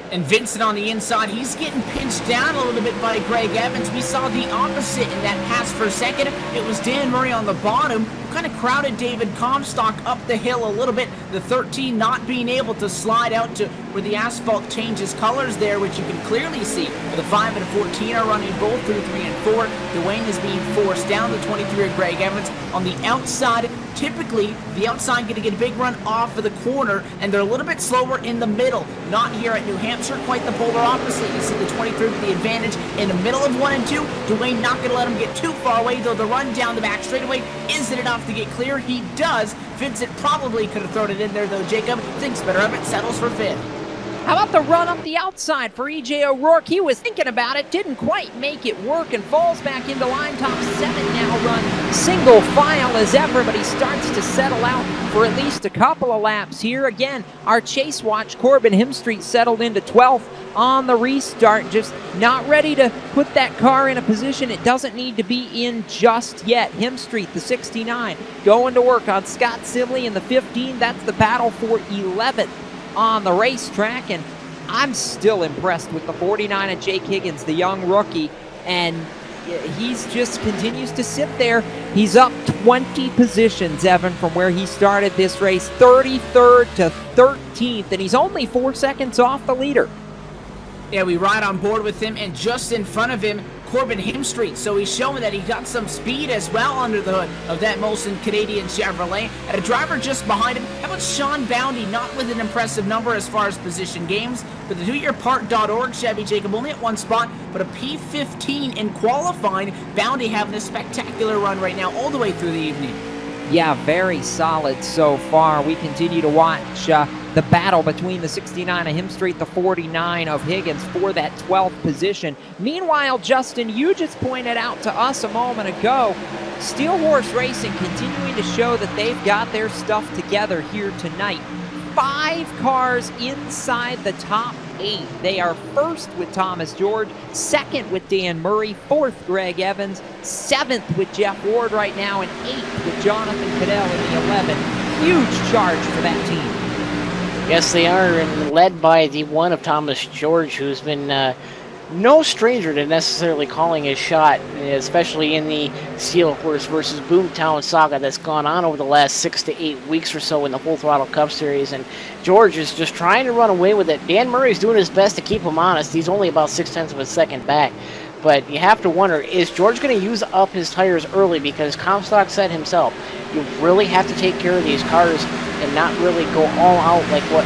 And Vincent on the inside, he's getting pinched down a little bit by Greg Evans. We saw the opposite in that pass for a second. It was Dan Murray on the bottom who kind of crowded David Comstock up the hill a little bit. The 13 not being able to slide out to where the asphalt changes colors there, which you can clearly see. The 5 and 14 are running both through 3 and 4. Dwayne is being forced down. The 23 of Greg Evans on the outside. Typically, the outside going to get a big run off of the corner, and they're a little bit slower in the middle. Not here at New Hampshire, quite the polar opposite. You see the 23 with the advantage in the middle of 1 and 2. Dwayne not going to let him get too far away, though the run down the back straightaway isn't enough to get clear. He does. Vincent probably could have thrown it in there, though. Jacob thinks better of it, settles for 5th. How about the run up the outside for E.J. O'Rourke? He was thinking about it, didn't quite make it work, and falls back into line. Top 7 now run single file as everybody starts to settle out for at least a couple of laps here. Again, our chase watch, Corbin Himstreet settled into 12th on the restart, just not ready to put that car in a position it doesn't need to be in just yet. Himstreet, the 69, going to work on Scott Simley in the 15. That's the battle for 11th on the racetrack, and I'm still impressed with the 49 of Jake Higgins, the young rookie, and he's just continues to sit there. He's up 20 positions, Evan, from where he started this race, 33rd to 13th, and he's only 4 seconds off the leader. Yeah, we ride on board with him, and just in front of him, Corbin Himstreet. So he's showing that he got some speed as well under the hood of that Molson Canadian Chevrolet. And a driver just behind him. How about Sean Boundy? Not with an impressive number as far as position games, but the doyourpart.org Chevy Jacob only at one spot, but a P15 in qualifying. Boundy having a spectacular run right now all the way through the evening. Yeah, very solid so far. We continue to watch the battle between the 69 of Himstreet, the 49 of Higgins for that 12th position. Meanwhile, Justin, you just pointed out to us a moment ago, Steel Horse Racing continuing to show that they've got their stuff together here tonight. 5 cars inside the top 8. They are first with Thomas George, second with Dan Murray, 4th Greg Evans, 7th with Jeff Ward right now, and 8th with Jonathan Cadell in the 11. Huge charge for that team. Yes, they are, and led by the one of Thomas George, who's been no stranger to necessarily calling his shot, especially in the Steel Horse versus Boomtown saga that's gone on over the last 6 to 8 weeks or so in the Full Throttle Cup Series, and George is just trying to run away with it. Dan Murray's doing his best to keep him honest. He's only about 0.6 of a second back, but you have to wonder, is George going to use up his tires early? Because Comstock said himself, you really have to take care of these cars and not really go all out like what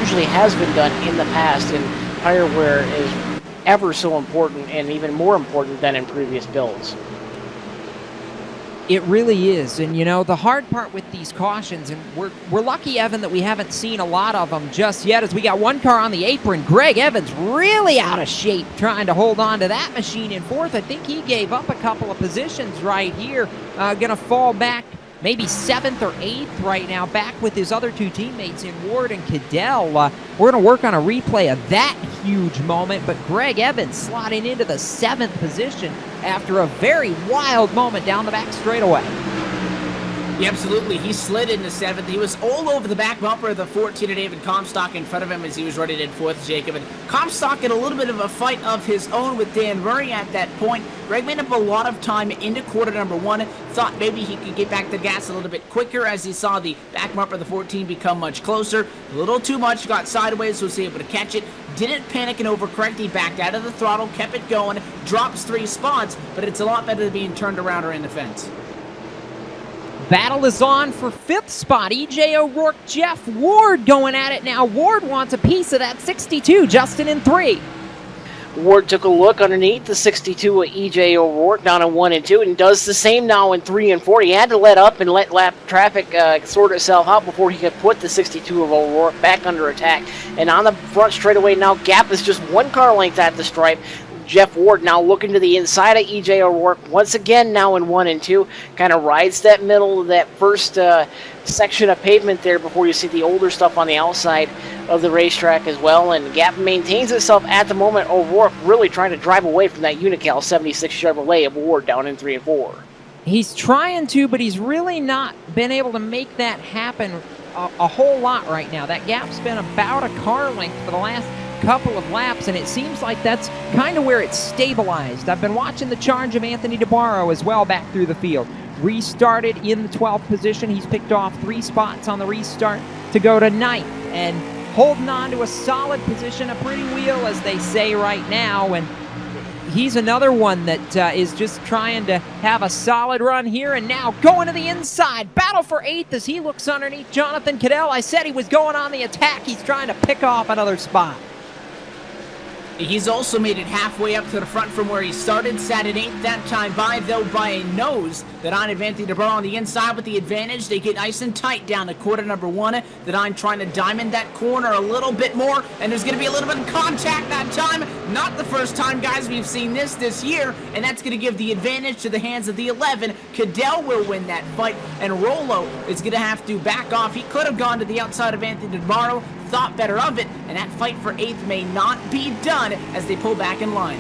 usually has been done in the past, and tire wear is ever so important, and even more important than in previous builds. It really is, and you know, the hard part with these cautions, and we're lucky, Evan, that we haven't seen a lot of them just yet, as we got one car on the apron. Greg Evans really out of shape trying to hold on to that machine in 4th. I think he gave up a couple of positions right here. Gonna fall back maybe 7th or 8th right now, back with his other 2 teammates in Ward and Cadell. We're going to work on a replay of that huge moment, but Greg Evans slotting into the 7th position after a very wild moment down the back straightaway. Yeah, absolutely. He slid into 7th. He was all over the back bumper of the 14 of David Comstock in front of him as he was running in 4th, Jacob. And Comstock in a little bit of a fight of his own with Dan Murray at that point. Greg made up a lot of time into quarter number 1. Thought maybe he could get back the gas a little bit quicker as he saw the back bumper of the 14 become much closer. A little too much, got sideways, was able to catch it. Didn't panic and overcorrect. He backed out of the throttle, kept it going, drops 3 spots, but it's a lot better than being turned around or in the fence. Battle is on for 5th spot. E.J. O'Rourke, Jeff Ward going at it now. Ward wants a piece of that 62, Justin in 3. Ward took a look underneath the 62 of E.J. O'Rourke down in 1 and 2, and does the same now in 3 and 4. He had to let up and let lap traffic sort itself out before he could put the 62 of O'Rourke back under attack. And on the front straightaway now, gap is just 1 car length at the stripe. Jeff Ward now looking to the inside of E.J. O'Rourke once again now in 1 and 2. Kind of rides that middle of that first section of pavement there before you see the older stuff on the outside of the racetrack as well. And gap maintains itself at the moment. O'Rourke really trying to drive away from that Unical 76 Chevrolet of Ward down in 3 and 4. He's trying to, but he's really not been able to make that happen a whole lot right now. That gap's been about a car length for the last couple of laps, and it seems like that's kind of where it's stabilized. I've been watching the charge of Anthony DeBarro as well back through the field. Restarted in the 12th position. He's picked off 3 spots on the restart to go to 9th, and holding on to a solid position, a pretty wheel, as they say right now, and he's another one that is just trying to have a solid run here, and now going to the inside. Battle for 8th as he looks underneath Jonathan Cadell. I said he was going on the attack. He's trying to pick off another spot. He's also made it halfway up to the front from where he started. Sat at 8th that time by, though, by a nose. The 9 of Anthony DeBarro on the inside with the advantage. They get nice and tight down to quarter number 1. The 9 trying to diamond that corner a little bit more, and there's going to be a little bit of contact that time. Not the first time, guys, we've seen this year, and that's going to give the advantage to the hands of the 11. Cadell will win that fight, and Rollo is going to have to back off. He could have gone to the outside of Anthony DeBarro, thought better of it, and that fight for 8th may not be done as they pull back in line.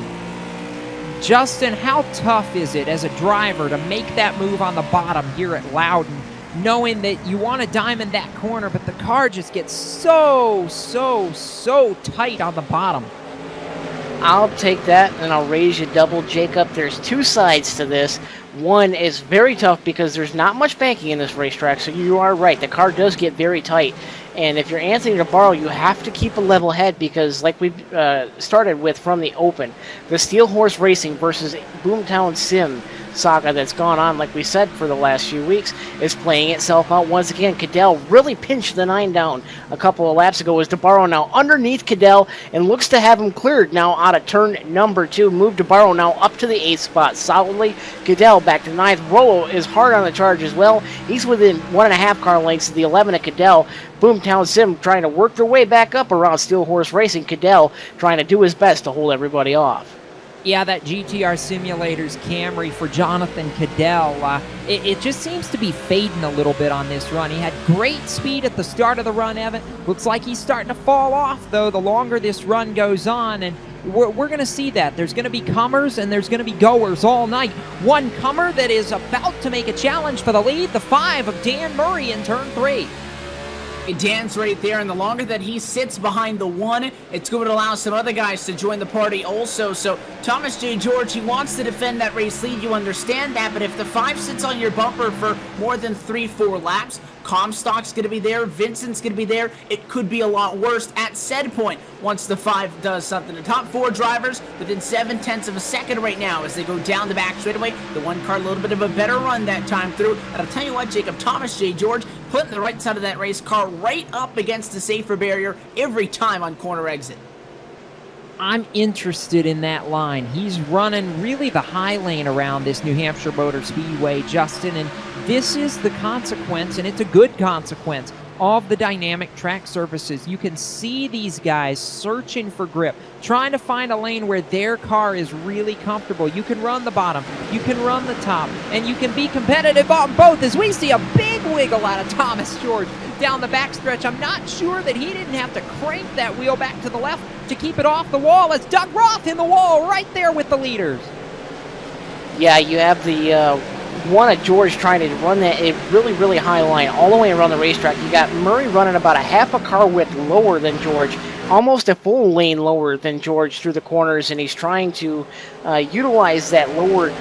Justin, how tough is it as a driver to make that move on the bottom here at Loudon, knowing that you want to diamond that corner, but the car just gets so tight on the bottom? I'll take that, and I'll raise you double, Jacob. There's 2 sides to this. One is very tough because there's not much banking in this racetrack, so you are right. The car does get very tight. And if you're Anthony DeBarro, you have to keep a level head because, like we started with from the open, the Steel Horse Racing versus Boomtown Sim saga that's gone on, like we said, for the last few weeks, is playing itself out once again. Cadell really pinched the 9 down a couple of laps ago as DeBarro now underneath Cadell and looks to have him cleared now out of turn number 2. Move DeBarro now up to the 8th spot solidly. Cadell back to 9th. Rollo is hard on the charge as well. He's within 1.5 car lengths of the 11 of Cadell. Boomtown Sim trying to work their way back up around Steel Horse Racing. Cadell trying to do his best to hold everybody off. Yeah, that GTR Simulators Camry for Jonathan Cadell, it just seems to be fading a little bit on this run. He had great speed at the start of the run, Evan. Looks like he's starting to fall off, though, the longer this run goes on, and we're going to see that. There's going to be comers and there's going to be goers all night. One comer that is about to make a challenge for the lead, the 5 of Dan Murray in turn 3. Dan's right there, and the longer that he sits behind the 1, it's going to allow some other guys to join the party also. So Thomas J. George, he wants to defend that race lead. You understand that, but if the 5 sits on your bumper for more than 3-4 laps, Comstock's going to be there, Vincent's going to be there. It could be a lot worse at said point once the 5 does something. The top 4 drivers within 7/10 of a second right now as they go down the back straightaway. The 1 car a little bit of a better run that time through. And I'll tell you what, Jacob, Thomas J. George putting the right side of that race car right up against the safer barrier every time on corner exit. I'm interested in that line. He's running really the high lane around this New Hampshire Motor Speedway, Justin, and this is the consequence, and it's a good consequence, of the dynamic track surfaces. You can see these guys searching for grip, trying to find a lane where their car is really comfortable. You can run the bottom, you can run the top, and you can be competitive on both, as we see a big wiggle out of Thomas George down the backstretch. I'm not sure that he didn't have to crank that wheel back to the left to keep it off the wall, as Doug Roth in the wall right there with the leaders. Yeah, you have the one of George trying to run that really high line all the way around the racetrack. You got Murray running about a half a car width lower than George, almost a full lane lower than George through the corners, and he's trying to utilize that lower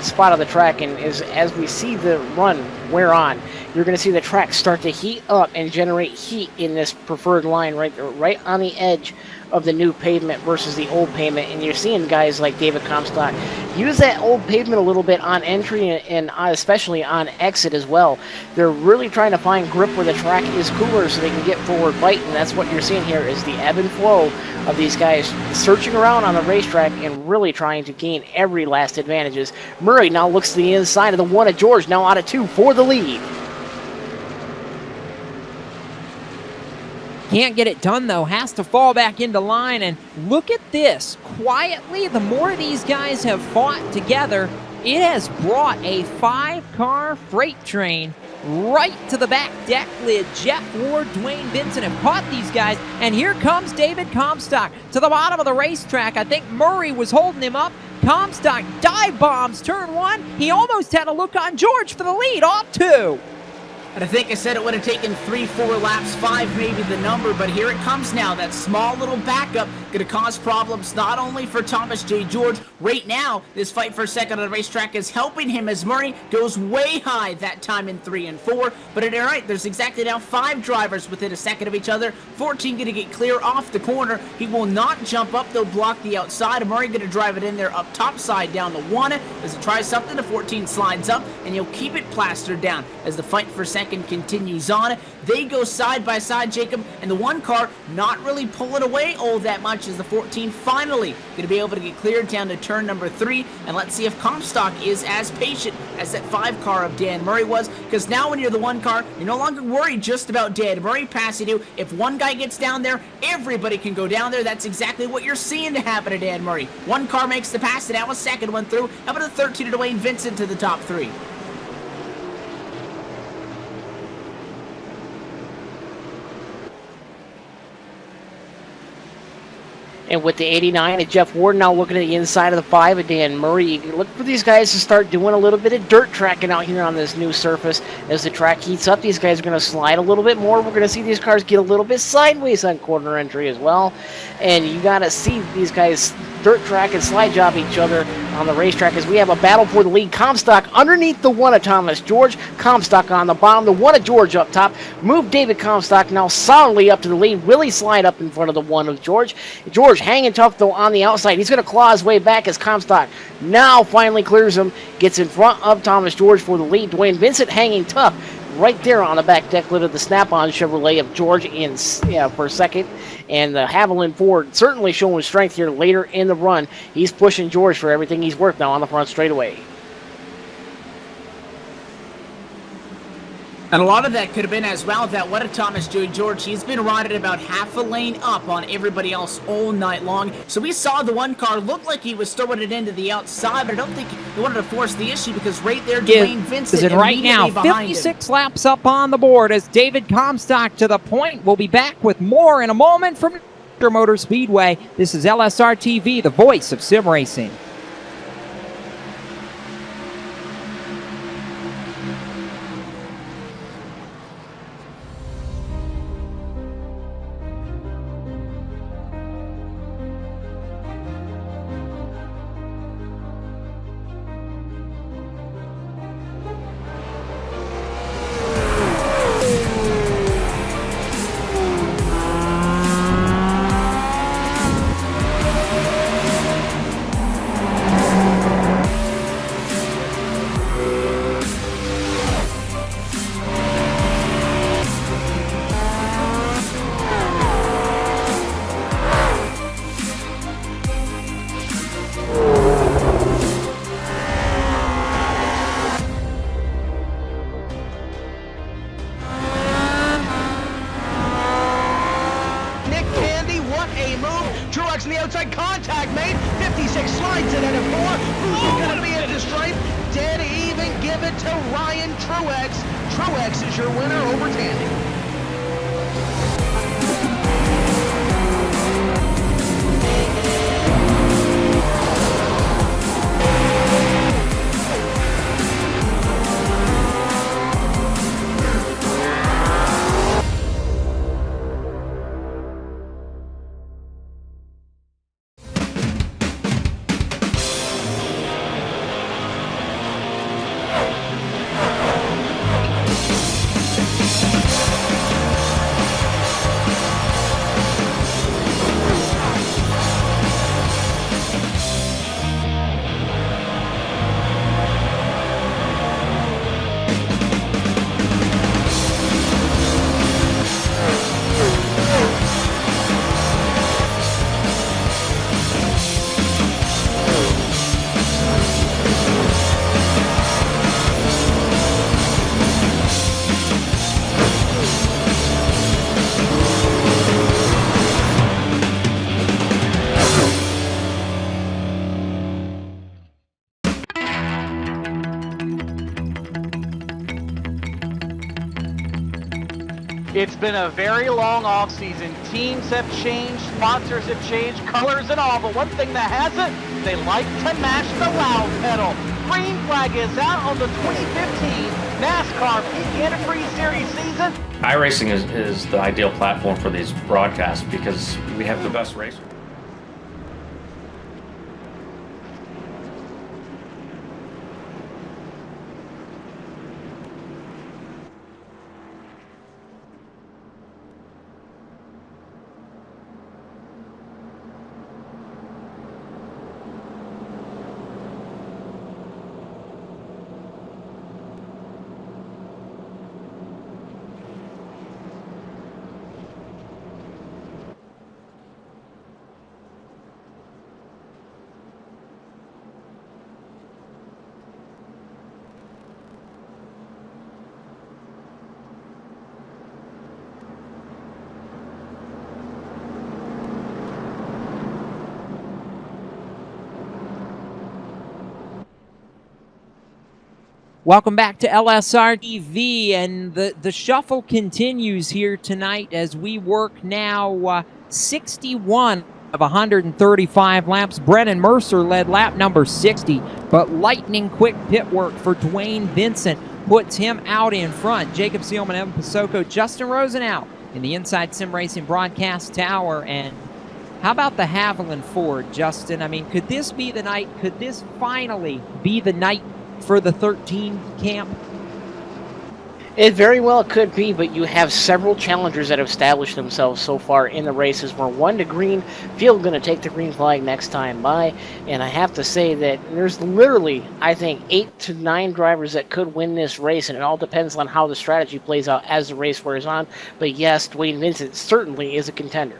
spot of the track. And as we see the run wear on, you're going to see the track start to heat up and generate heat in this preferred line right on the edge of the new pavement versus the old pavement. And you're seeing guys like David Comstock use that old pavement a little bit on entry and especially on exit as well. They're really trying to find grip where the track is cooler so they can get forward bite, and that's what you're seeing here is the ebb and flow of these guys searching around on the racetrack and really trying to gain every last advantages. Murray now looks to the inside of the one of George, now out of 2 for the lead. Can't get it done, though. Has to fall back into line. And look at this. Quietly, the more these guys have fought together, it has brought a 5-car freight train right to the back deck lid. Jeff Ward, Dwayne Vincent have caught these guys. And here comes David Comstock to the bottom of the racetrack. I think Murray was holding him up. Comstock dive bombs turn 1. He almost had a look on George for the lead, off 2. And I think I said it would have taken 3-4 laps, 5 maybe the number, but here it comes now. That small little backup going to cause problems not only for Thomas J. George. Right now, this fight for second on the racetrack is helping him as Murray goes way high that time in 3 and 4. But all right, there's exactly now 5 drivers within a second of each other. 14 going to get clear off the corner. He will not jump up. They'll block the outside. Murray going to drive it in there up top side down to 1. As he tries something, the 14 slides up, and he'll keep it plastered down as the fight for second continues on. They go side by side, Jacob, and the 1 car not really pulling away all that much. watch as the 14 finally going to be able to get cleared down to turn number 3. And let's see if Comstock is as patient as that 5 car of Dan Murray was, because now when you're the 1 car, you're no longer worried just about Dan Murray passing you. If one guy gets down there, everybody can go down there. That's exactly what you're seeing to happen to Dan Murray. 1 car makes the pass, and now a second one through. How about a 13 to Dwayne Vincent to the top 3? And with the 89 and Jeff Ward now looking at the inside of the 5 of Dan Murray, look for these guys to start doing a little bit of dirt tracking out here on this new surface. As the track heats up, these guys are going to slide a little bit more. We're going to see these cars get a little bit sideways on corner entry as well. And you got to see these guys dirt track and slide job each other on the racetrack as we have a battle for the lead. Comstock underneath the 1 of Thomas George. Comstock on the bottom, the 1 of George up top. Move David Comstock now solidly up to the lead. Really slide up in front of the 1 of George. George hanging tough though on the outside. He's going to claw his way back as Comstock now finally clears him. Gets in front of Thomas George for the lead. Dwayne Vincent hanging tough right there on the back deck lid of the Snap-on Chevrolet of George for a second. And the Haviland Ford certainly showing strength here later in the run. He's pushing George for everything he's worth now on the front straightaway. And a lot of that could have been as well that what a Thomas George. He's been riding about half a lane up on everybody else all night long. So we saw the 1 car look like he was throwing it into the outside, but I don't think he wanted to force the issue because right there, Dwayne Vincent is it right now? behind 56 laps up on the board as David Comstock to the point. We'll be back with more in a moment from Motor Speedway. This is LSRTV, the voice of sim racing. in the outside, contact made. 56 slides it at a 4. Who's going to be at the stripe? Dead even, give it to Ryan Truex. Truex is your winner over Tandy. It's been a very long off-season. Teams have changed, sponsors have changed, colors and all, but one thing that hasn't, they like to mash the loud pedal. Green flag is out on the 2015 NASCAR Peak Antifreeze Series season. iRacing is the ideal platform for these broadcasts because we have the best racers. Welcome back to LSRTV, and the shuffle continues here tonight as we work now 61 of 135 laps. Brennan Mercer led lap number 60, but lightning quick pit work for Dwayne Vincent puts him out in front. Jacob Seelman, Evan Pasoko, Justin Rosenau in the Inside Sim Racing broadcast tower. And how about the Haviland Ford, Justin? I mean, could this be the night? Could this finally be the night for the 13 camp? It very well could be, but you have several challengers that have established themselves so far in the races. We're 1 to green. Field going to take the green flag next time by, and I have to say that there's literally, I think, 8 to 9 drivers that could win this race, and it all depends on how the strategy plays out as the race wears on. But yes, Dwayne Vincent certainly is a contender.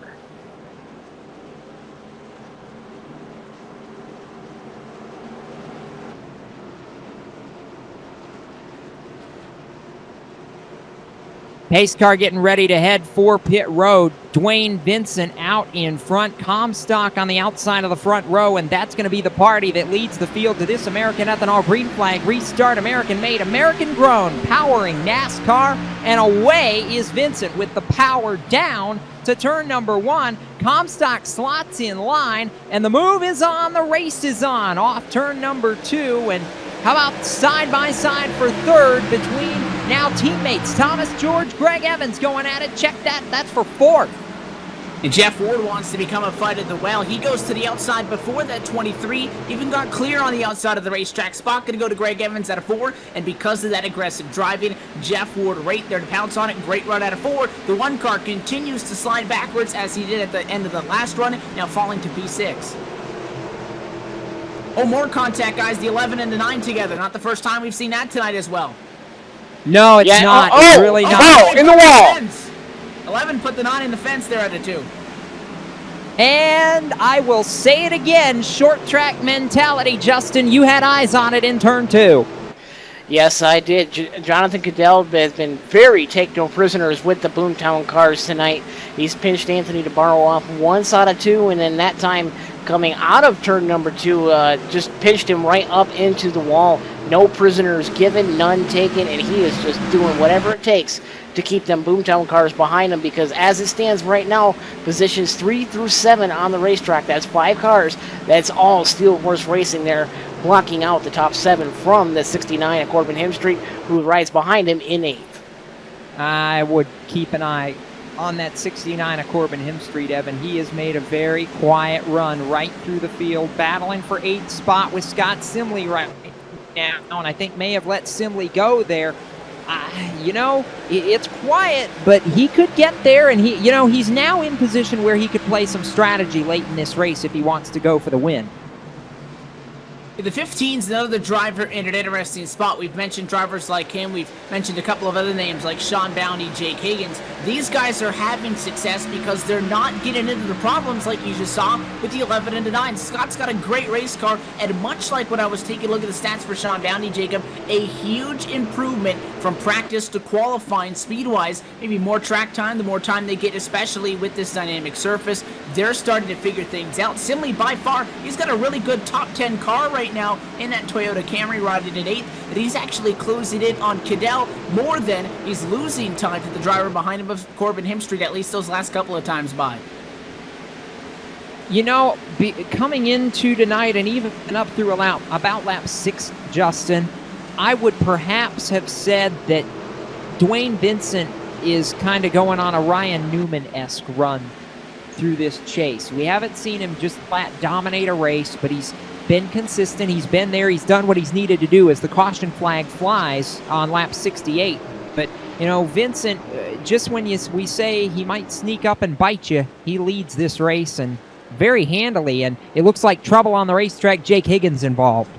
Pace car getting ready to head for pit road. Dwayne Vincent out in front. Comstock on the outside of the front row, and that's going to be the party that leads the field to this American Ethanol green flag restart. American-made, American-grown, powering NASCAR, and away is Vincent with the power down to turn number 1. Comstock slots in line, and the move is on. The race is on. Off turn number 2, and how about side-by-side for third between now teammates Thomas George, Greg Evans going at it. Check that. That's for 4th. And Jeff Ward wants to become a fight at the well. He goes to the outside before that 23. Even got clear on the outside of the racetrack spot. Going to go to Greg Evans at a 4. And because of that aggressive driving, Jeff Ward right there to pounce on it. Great run at a 4. The 1 car continues to slide backwards as he did at the end of the last run. Now falling to P6. Oh, more contact, guys. The 11 and the 9 together. Not the first time we've seen that tonight as well. No, it's not. It's really not. Oh, in the wall. 11 put the 9 in the fence there at a 2. And I will say it again, short track mentality, Justin. You had eyes on it in turn 2. Yes, I did. Jonathan Cadell has been very take no prisoners with the Boomtown cars tonight. He's pinched Anthony DeBarro off once out of 2, and then that time coming out of turn number 2, just pinched him right up into the wall. No prisoners given, none taken, and he is just doing whatever it takes to keep them Boomtown cars behind him, because as it stands right now, positions 3 through 7 on the racetrack, that's 5 cars, that's all Steel Horse Racing there, blocking out the top 7 from the 69 at Corbin Him Street, who rides behind him in 8th. I would keep an eye on that 69 at Corbin Him Street, Evan. He has made a very quiet run right through the field, battling for 8th spot with Scott Simley right now, and I think may have let Simley go there. You know, it's quiet, but he could get there, and he's now in position where he could play some strategy late in this race if he wants to go for the win. The 15's another driver in an interesting spot. We've mentioned drivers like him. We've mentioned a couple of other names like Sean Bounty, Jake Higgins. These guys are having success because they're not getting into the problems like you just saw with the 11 and the 9. Scott's got a great race car, and much like when I was taking a look at the stats for Sean Bounty, Jacob, a huge improvement from practice to qualifying speed-wise. Maybe more track time, the more time they get, especially with this dynamic surface. They're starting to figure things out. Simley, by far, he's got a really good top 10 car right now in that Toyota Camry, riding at 8th, but he's actually closing in on Cadell more than he's losing time to the driver behind him of Corbin Him Street, at least those last couple of times by. You know, coming into tonight and even up through about lap 6, Justin, I would perhaps have said that Dwayne Vincent is kind of going on a Ryan Newman-esque run through this chase. We haven't seen him just flat dominate a race, but he's been consistent. He's been there. He's done what he's needed to do as the caution flag flies on lap 68. But, you know, Vincent, just when we say he might sneak up and bite you, he leads this race and very handily. And it looks like trouble on the racetrack. Jake Higgins involved.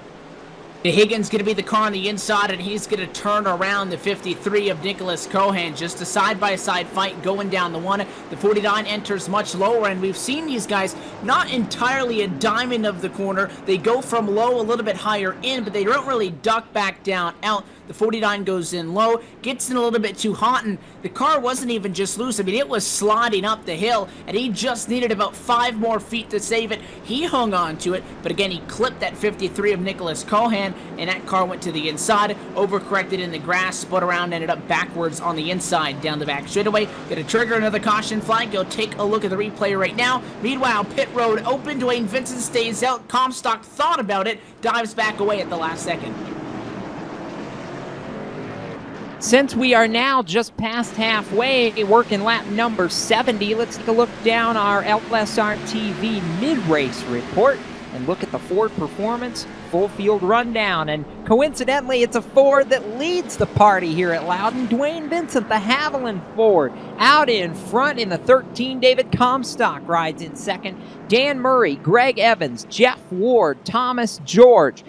Higgins going to be the car on the inside, and he's going to turn around the 53 of Nicholas Cohan. Just a side-by-side fight going down the 1. The 49 enters much lower, and we've seen these guys not entirely a diamond of the corner. They go from low a little bit higher in, but they don't really duck back down out. The 49 goes in low, gets in a little bit too hot, and the car wasn't even just loose. I mean, it was sliding up the hill, and he just needed about 5 more feet to save it. He hung on to it, but again, he clipped that 53 of Nicholas Cohan. time, and that car went to the inside, overcorrected in the grass, spun around, ended up backwards on the inside down the back straightaway. Gonna trigger another caution flag. Go take a look at the replay right now. Meanwhile, pit road open. Dwayne Vincent stays out. Comstock thought about it, dives back away at the last second. Since we are now just past halfway, working lap number 70, let's take a look down our LSRTV mid-race report and look at the Ford performance full field rundown. And coincidentally, it's a Ford that leads the party here at Loudon. Dwayne Vincent, the Haviland Ford, out in front in the 13. David Comstock rides in second. Dan Murray, Greg Evans, Jeff Ward, Thomas George,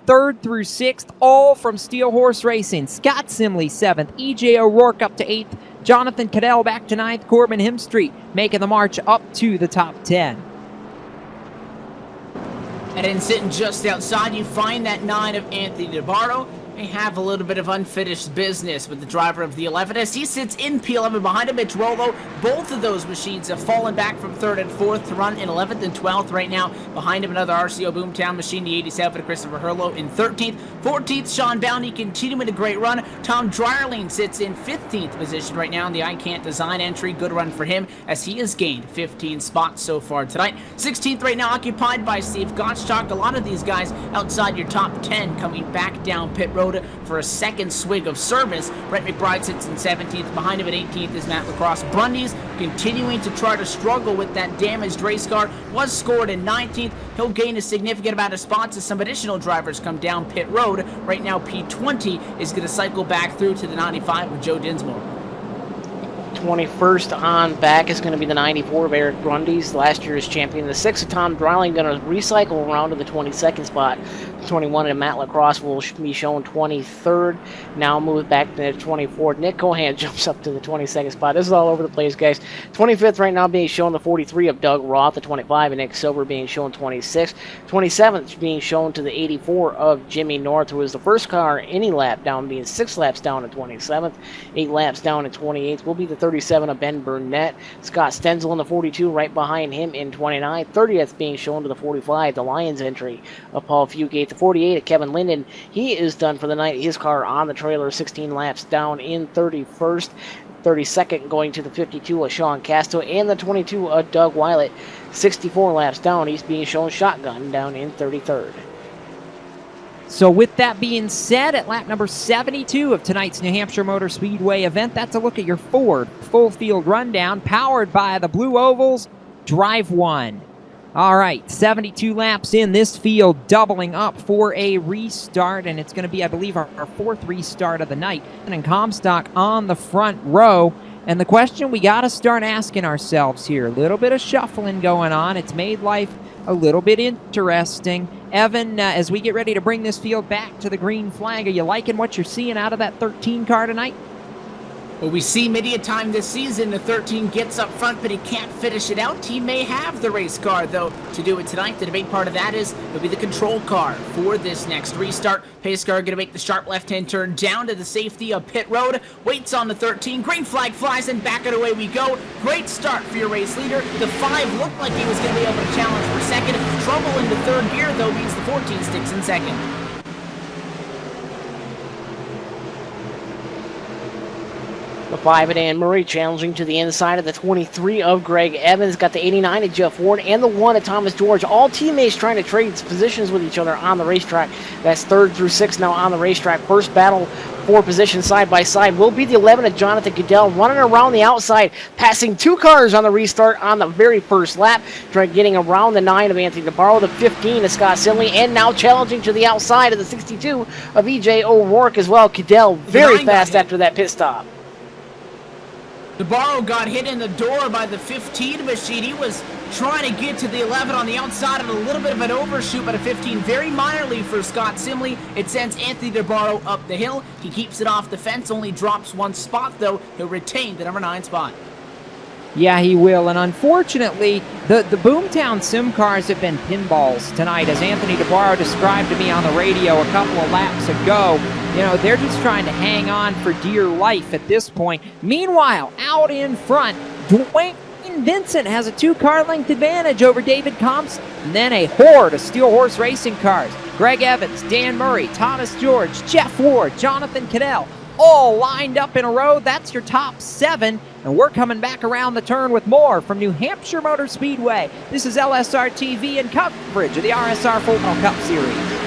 3rd through 6th, all from Steel Horse Racing. Scott Simley, 7th. E.J. O'Rourke up to 8th. Jonathan Cadell back to 9th. Corbin Himstreet making the march up to the top 10. And then sitting just outside, you find that 9 of Anthony DeBarro. May have a little bit of unfinished business with the driver of the 11 as he sits in P11 behind him. It's Rollo. Both of those machines have fallen back from 3rd and 4th to run in 11th and 12th right now. Behind him, another RCO Boomtown machine, the 87 of Christopher Hurlow in 13th. 14th, Sean Bounty continuing a great run. Tom Dryerling sits in 15th position right now in the I Can't Design entry. Good run for him as he has gained 15 spots so far tonight. 16th right now occupied by Steve Gottschalk. A lot of these guys outside your top 10 coming back down pit road for a second swig of service. Brett McBride sits in 17th. Behind him at 18th is Matt Lacrosse. Brundy's continuing to try to struggle with that damaged race car. Was scored in 19th. He'll gain a significant amount of spots as some additional drivers come down pit road. Right now, P20 is going to cycle back through to the 95 with Joe Dinsmore. 21st on back is going to be the 94 of Eric Brundy's, last year's champion. The 6 of Tom Dryling going to recycle around to the 22nd spot. 21 and Matt Lacrosse will be shown 23rd. Now move back to the 24th. Nick Cohan jumps up to the 22nd spot. This is all over the place, guys. 25th right now being shown the 43 of Doug Roth, the 25, and Nick Silver being shown 26th. 27th being shown to the 84 of Jimmy North, who is the first car any lap down, being 6 laps down at 27th. 8 laps down at 28th will be the 37 of Ben Burnett. Scott Stenzel in the 42 right behind him in 29. 30th being shown to the 45, the Lions entry of Paul Fugate. The 48 of Kevin Linden. He is done for the night. His car on the trailer, 16 laps down in 31st. 32nd going to the 52 of Sean Casto, and the 22 of Doug Weilet. 64 laps down. He's being shown shotgun down in 33rd. So with that being said, at lap number 72 of tonight's New Hampshire Motor Speedway event, that's a look at your Ford full field rundown, powered by the Blue Ovals Drive 1. All right, 72 laps in this field, doubling up for a restart, and it's going to be, I believe, our 4th restart of the night. And then Comstock on the front row. And the question we got to start asking ourselves here, a little bit of shuffling going on. It's made life a little bit interesting. Evan, as we get ready to bring this field back to the green flag, are you liking what you're seeing out of that 13 car tonight? Well, we see many a time this season, the 13 gets up front, but he can't finish it out. He may have the race car, though, to do it tonight. The debate part of that is it'll be the control car for this next restart. Pace car going to make the sharp left-hand turn down to the safety of pit road. Waits on the 13. Green flag flies, and back and away we go. Great start for your race leader. The 5 looked like he was going to be able to challenge for second. Trouble into 3rd gear, though, means the 14 sticks in second. The 5 of Dan Murray challenging to the inside of the 23 of Greg Evans. Got the 89 of Jeff Ward and the 1 of Thomas George. All teammates trying to trade positions with each other on the racetrack. That's 3rd through 6th now on the racetrack. First battle for position side by side will be the 11 of Jonathan Goodell running around the outside, passing 2 cars on the restart on the very first lap. Getting around the 9 of Anthony DeBarro, the 15 of Scott Sinley, and now challenging to the outside of the 62 of E.J. O'Rourke as well. Goodell very fast after that pit stop. DeBarro got hit in the door by the 15 machine. He was trying to get to the 11 on the outside and a little bit of an overshoot by the 15. Very minorly for Scott Simley. It sends Anthony DeBarro up the hill. He keeps it off the fence, only drops 1 spot, though. He'll retain the number 9 spot. Yeah, he will. And unfortunately, the Boomtown Sim cars have been pinballs tonight. As Anthony DeBarro described to me on the radio a couple of laps ago, you know, they're just trying to hang on for dear life at this point. Meanwhile, out in front, Dwayne Vincent has a 2-car length advantage over David Compson. And then a horde of Steel Horse Racing cars Greg Evans, Dan Murray, Thomas George, Jeff Ward, Jonathan Cadell, all lined up in a row. That's your top 7, and we're coming back around the turn with more from New Hampshire Motor Speedway. This is LSRTV and coverage of the RSR Full Throttle Cup Series.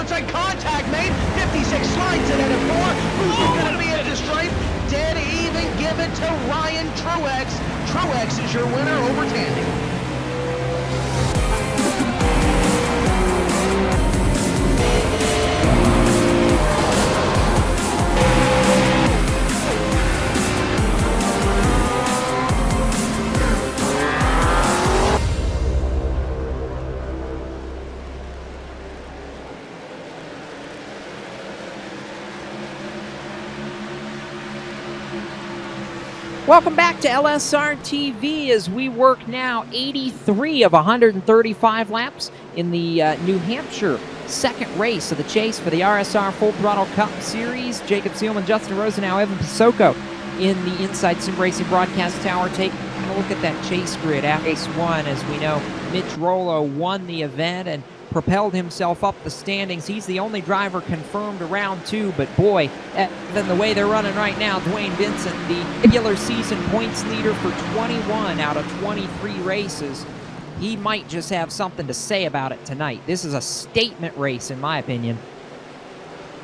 outside contact made. 56 slides it at a 4. Who's going to be at the stripe? Dead even. Give it to Ryan Truex. Truex is your winner over Tandy. Welcome back to LSRTV as we work now 83 of 135 laps in the New Hampshire second race of the chase for the RSR Full Throttle Cup Series. Jacob Seelman, Justin Rosenau, Evan Pasoko in the Inside Sim Racing Broadcast Tower. Taking a look at that chase grid after race one. As we know, Mitch Rollo won the event and propelled himself up the standings. He's the only driver confirmed around 2, but boy, than the way they're running right now, Dwayne Vincent, the regular season points leader for 21 out of 23 races, he might just have something to say about it tonight. This is a statement race, in my opinion.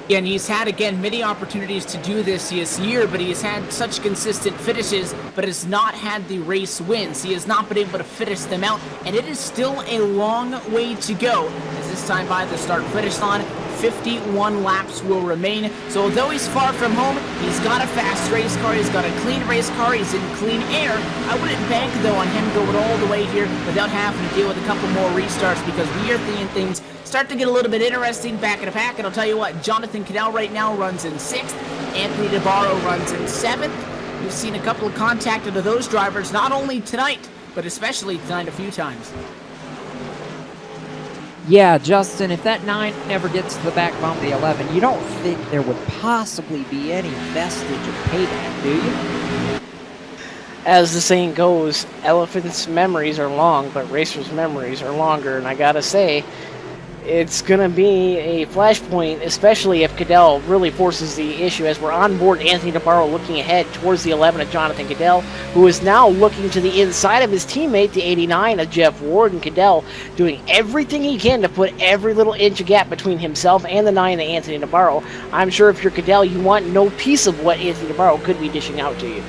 Yeah, and he's had, again, many opportunities to do this year, but he has had such consistent finishes, but has not had the race wins. He has not been able to finish them out, and it is still a long way to go. As this time by the start-finish line, 51 laps will remain. So although he's far from home, he's got a fast race car, he's got a clean race car, he's in clean air. I wouldn't bank, though, on him going all the way here without having to deal with a couple more restarts, because we are seeing things start to get a little bit interesting back in the pack. And I'll tell you what, Jonathan Cadell right now runs in 6th. Anthony DeBarro runs in 7th. We've seen a couple of contact into those drivers, not only tonight, but especially tonight a few times. Yeah, Justin, if that 9 never gets to the back bump of the 11, you don't think there would possibly be any vestige of payback, do you? As the saying goes, elephants' memories are long, but racers' memories are longer. And I gotta say, it's going to be a flashpoint, especially if Cadell really forces the issue, as we're on board Anthony DeBarro looking ahead towards the 11 of Jonathan Cadell, who is now looking to the inside of his teammate, the 89 of Jeff Ward, and Cadell doing everything he can to put every little inch of gap between himself and the 9 of Anthony DeBarro. I'm sure if you're Cadell, you want no piece of what Anthony DeBarro could be dishing out to you.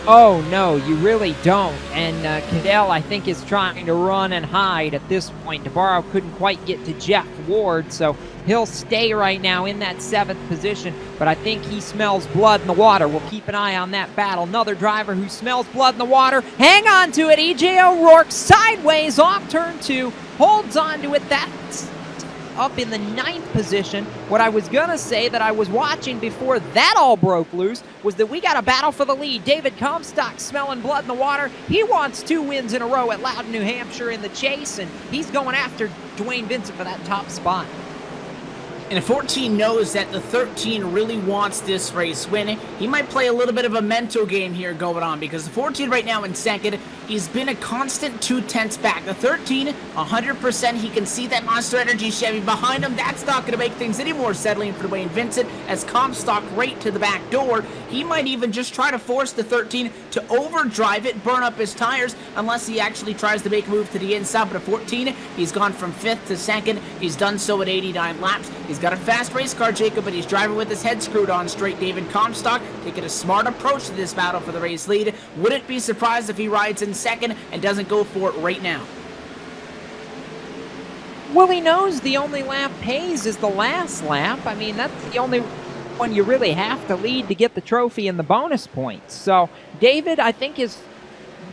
Oh, no, you really don't. And Cadell, I think, is trying to run and hide at this point. DeBarro couldn't quite get to Jeff Ward, so he'll stay right now in that 7th position. But I think he smells blood in the water. We'll keep an eye on that battle. Another driver who smells blood in the water. Hang on to it. E.J. O'Rourke sideways off turn 2. Holds on to it. That's up in the 9th position. What I was gonna say that I was watching before that all broke loose was that we got a battle for the lead. David Comstock smelling blood in the water. He wants 2 wins in a row at Loudon, New Hampshire in the chase, and he's going after Dwayne Vincent for that top spot. And 14 knows that the 13 really wants this race win. He might play a little bit of a mental game here going on, because the 14 right now in 2nd, he's been a constant 2/10 back. The 13, 100%, he can see that Monster Energy Chevy behind him. That's not going to make things any more settling for Dwayne Vincent, as Comstock right to the back door. He might even just try to force the 13 to overdrive it, burn up his tires, unless he actually tries to make a move to the inside. But at 14, he's gone from 5th to 2nd. He's done so at 89 laps. He's got a fast race car, Jacob, but he's driving with his head screwed on straight. David Comstock taking a smart approach to this battle for the race lead. Wouldn't be surprised if he rides in 2nd and doesn't go for it right now. Well, he knows the only lap pays is the last lap. I mean, that's the only one you really have to lead to get the trophy and the bonus points. So David, I think, is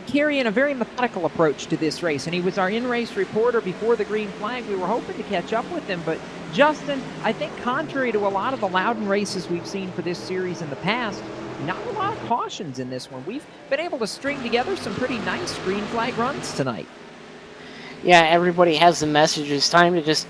carrying a very methodical approach to this race, and he was our in-race reporter before the green flag. We were hoping to catch up with him, but Justin, I think contrary to a lot of the Loudon races we've seen for this series in the past, not a lot of cautions in this one. We've been able to string together some pretty nice green flag runs tonight. Yeah, everybody has the message. It's time to just,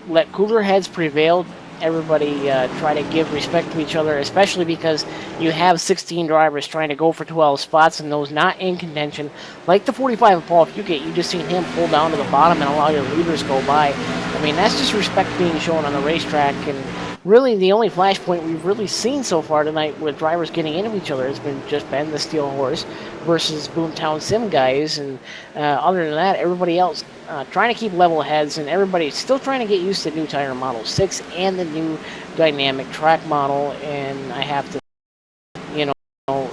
let cooler heads prevail. Everybody try to give respect to each other, especially because you have 16 drivers trying to go for 12 spots, and those not in contention. Like the 45 of Paul Fugate, you just seen him pull down to the bottom and allow your leaders go by. I mean, that's just respect being shown on the racetrack, and really the only flashpoint we've really seen so far tonight with drivers getting into each other has been just Ben the Steel Horse versus Boomtown Sim guys, and other than that, everybody else trying to keep level heads, and everybody's still trying to get used to new tire Model 6 and the new dynamic track model. And I have to,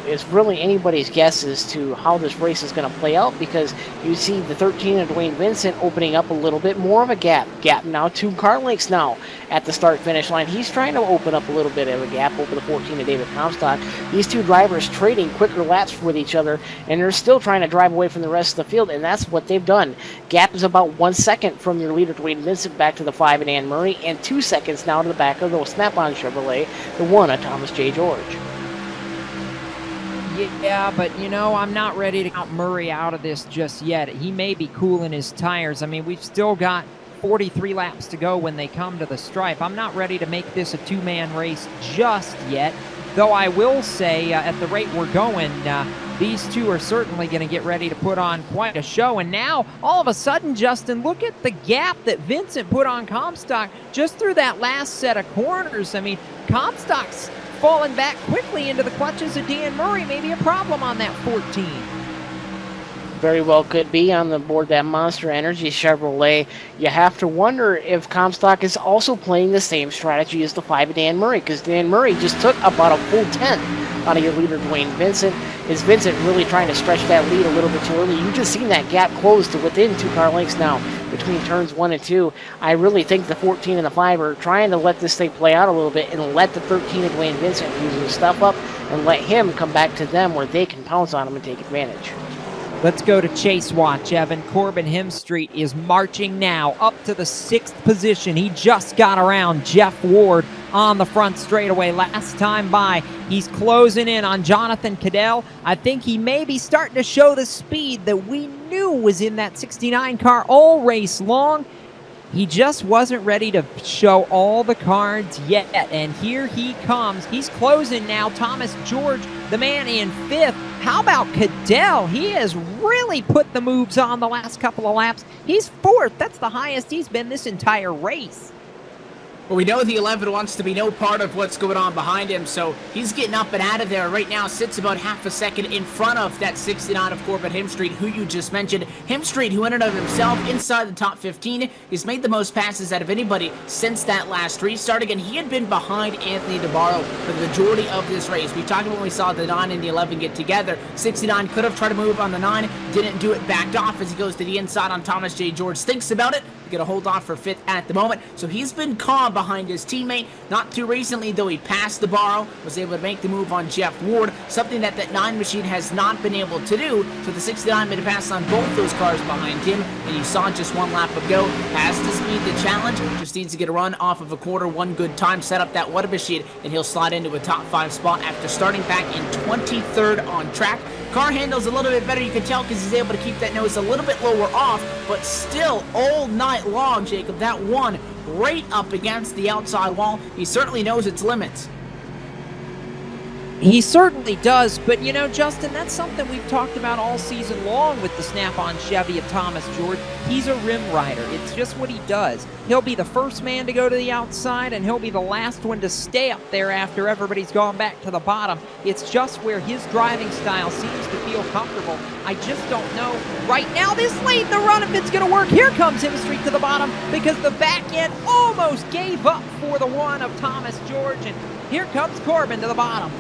it's really anybody's guess as to how this race is going to play out, because you see the 13 of Dwayne Vincent opening up a little bit more of a gap now, 2 car lengths now at the start finish line. He's trying to open up a little bit of a gap over the 14 of David Comstock. These 2 drivers trading quicker laps with each other, and they're still trying to drive away from the rest of the field, and that's what they've done. Gap is about 1 second from your leader Dwayne Vincent back to the 5 of Ann Murray, and 2 seconds now to the back of the Snap-on Chevrolet, the 1 of Thomas J. George. Yeah, but I'm not ready to count Murray out of this just yet. He may be cooling his tires. I mean, we've still got 43 laps to go when they come to the stripe. I'm not ready to make this a 2-man race just yet, though I will say at the rate we're going, these 2 are certainly going to get ready to put on quite a show. And now, all of a sudden, Justin, look at the gap that Vincent put on Comstock just through that last set of corners. I mean, Comstock's falling back quickly into the clutches of Dan Murray. Maybe a problem on that 14. Very well could be on the board that Monster Energy Chevrolet. You have to wonder if Comstock is also playing the same strategy as the 5 of Dan Murray, because Dan Murray just took about a full 10th out of your leader Dwayne Vincent. Is Vincent really trying to stretch that lead a little bit too early? You just seen that gap close to within 2 car lengths now between turns 1 and 2. I really think the 14 and the 5 are trying to let this thing play out a little bit and let the 13 of Dwayne Vincent use his stuff up and let him come back to them where they can pounce on him and take advantage. Let's go to Chase Watch, Evan. Corbin Hemstreet is marching now up to the 6th position. He just got around Jeff Ward on the front straightaway last time by. He's closing in on Jonathan Cadell. I think he may be starting to show the speed that we knew was in that 69 car all race long. He just wasn't ready to show all the cards yet, and here he comes. He's closing now. Thomas George, the man in 5th. How about Cadell? He has really put the moves on the last couple of laps. He's 4th. That's the highest he's been this entire race. Well, we know the 11 wants to be no part of what's going on behind him, so he's getting up and out of there. Right now, sits about half a second in front of that 69 of Corbin Hemstreet, who you just mentioned. Hemstreet, who in and of himself, inside the top 15, has made the most passes out of anybody since that last restart. Again, he had been behind Anthony DeBarlo for the majority of this race. We talked about when we saw the 9 and the 11 get together. 69 could have tried to move on the 9, didn't do it, backed off as he goes to the inside on Thomas J. George. Thinks about it. Going to hold off for 5th at the moment. So he's been calm behind his teammate. Not too recently, though, he passed the Barrow, was able to make the move on Jeff Ward, something that 9 machine has not been able to do. So the 69 made a pass on both those cars behind him, and you saw just 1 lap ago. Has to speed the challenge, just needs to get a run off of a quarter, 1 good time, set up that Wada machine, and he'll slide into a top 5 spot after starting back in 23rd on track. Car handles a little bit better, you can tell, because he's able to keep that nose a little bit lower off, but still all night long, Jacob, that one right up against the outside wall. He certainly knows its limits. He certainly does, but you know, Justin, that's something we've talked about all season long with the snap-on Chevy of Thomas George. He's a rim rider. It's just what he does. He'll be the first man to go to the outside, and he'll be the last one to stay up there after everybody's gone back to the bottom. It's just where his driving style seems to feel comfortable. I just don't know right now this late in the run if it's going to work. Here comes Hemstreet to the bottom because the back end almost gave up for the one of Thomas George, and here comes Corbin to the bottom.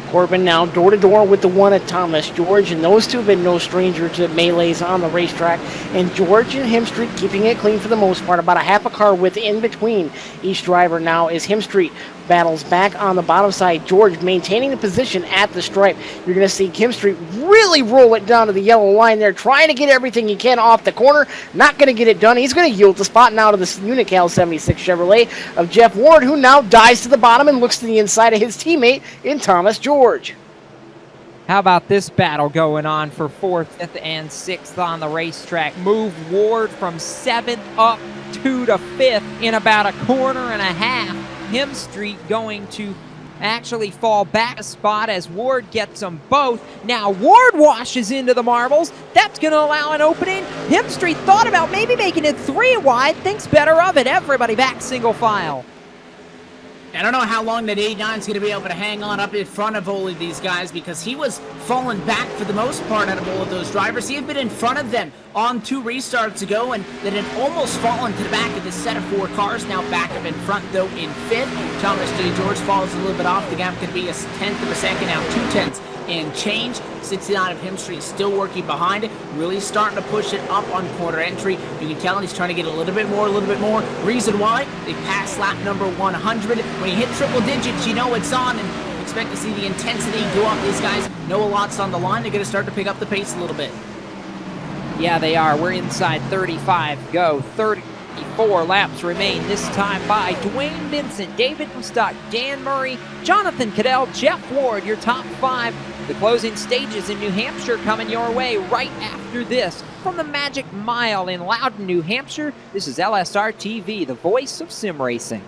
Corbin now door-to-door with the 1 of Thomas George, and those two have been no stranger to melees on the racetrack. And George and Hemstreet keeping it clean for the most part, about a half a car width in between each driver now as Hemstreet battles back on the bottom side. George maintaining the position at the stripe. You're going to see Hemstreet really roll it down to the yellow line there, trying to get everything he can off the corner. Not going to get it done. He's going to yield the spot now to the Unical 76 Chevrolet of Jeff Ward, who now dives to the bottom and looks to the inside of his teammate in Thomas George. How about this battle going on for 4th, 5th, and 6th on the racetrack? Move Ward from 7th up to 5th in about a corner and a half. Hemstreet going to actually fall back a spot as Ward gets them both. Now Ward washes into the marbles. That's going to allow an opening. Hemstreet thought about maybe making it 3 wide. Thinks better of it. Everybody back single file. I don't know how long that 89 is going to be able to hang on up in front of all of these guys, because he was falling back for the most part out of all of those drivers. He had been in front of them on 2 restarts ago, and then had almost fallen to the back of this set of 4 cars. Now back up in front, though, in 5th. Thomas J. George falls a little bit off. The gap could be a 1/10 of a second, now 2/10 and change. 69 of Hemstreet still working behind it, really starting to push it up on quarter entry. You can tell he's trying to get a little bit more. Reason why? They pass lap number 100. When you hit triple digits, you know it's on, and expect to see the intensity go up. These guys know a lot's on the line. They're going to start to pick up the pace a little bit. Yeah, they are. We're inside 35. Go. 34 laps remain this time by Dwayne Vincent, David Stock, Dan Murray, Jonathan Cadell, Jeff Ward, your top 5. The closing stages in New Hampshire coming your way right after this. From the Magic Mile in Loudon, New Hampshire, this is LSRTV, the voice of sim racing.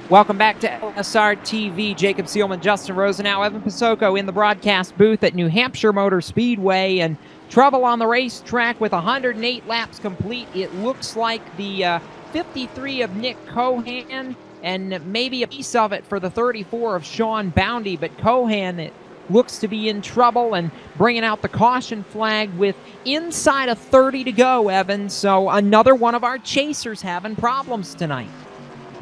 Welcome back to LSRTV. Jacob Seelman, Justin Rosenau, Evan Pasoko in the broadcast booth at New Hampshire Motor Speedway, and trouble on the racetrack with 108 laps complete. It looks like the 53 of Nick Cohan and maybe a piece of it for the 34 of Sean Boundy, but Cohan, it looks to be in trouble and bringing out the caution flag with inside of 30 to go, Evan. So another one of our chasers having problems tonight.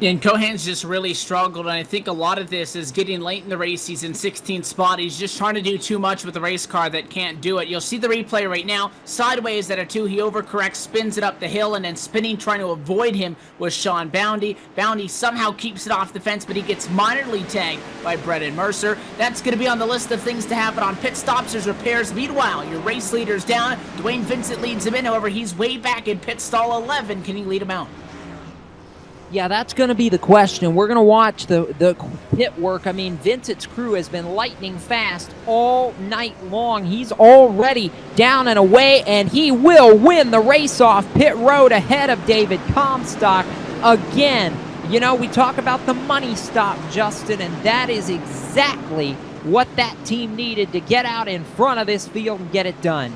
And Cohan's just really struggled, and I think a lot of this is getting late in the race. He's in 16th spot. He's just trying to do too much with the race car that can't do it. You'll see the replay right now. Sideways at a 2, he overcorrects, spins it up the hill, and then spinning, trying to avoid him was Sean Boundy. Boundy somehow keeps it off the fence, but he gets minorly tagged by Brendan Mercer. That's going to be on the list of things to happen on pit stops. There's repairs. Meanwhile, your race leader's down. Dwayne Vincent leads him in. However, he's way back in pit stall 11. Can he lead him out? Yeah, that's going to be the question. We're going to watch the pit work. I mean, Vincent's crew has been lightning fast all night long. He's already down and away, and he will win the race off pit road ahead of David Comstock again. You know, we talk about the money stop, Justin, and that is exactly what that team needed to get out in front of this field and get it done.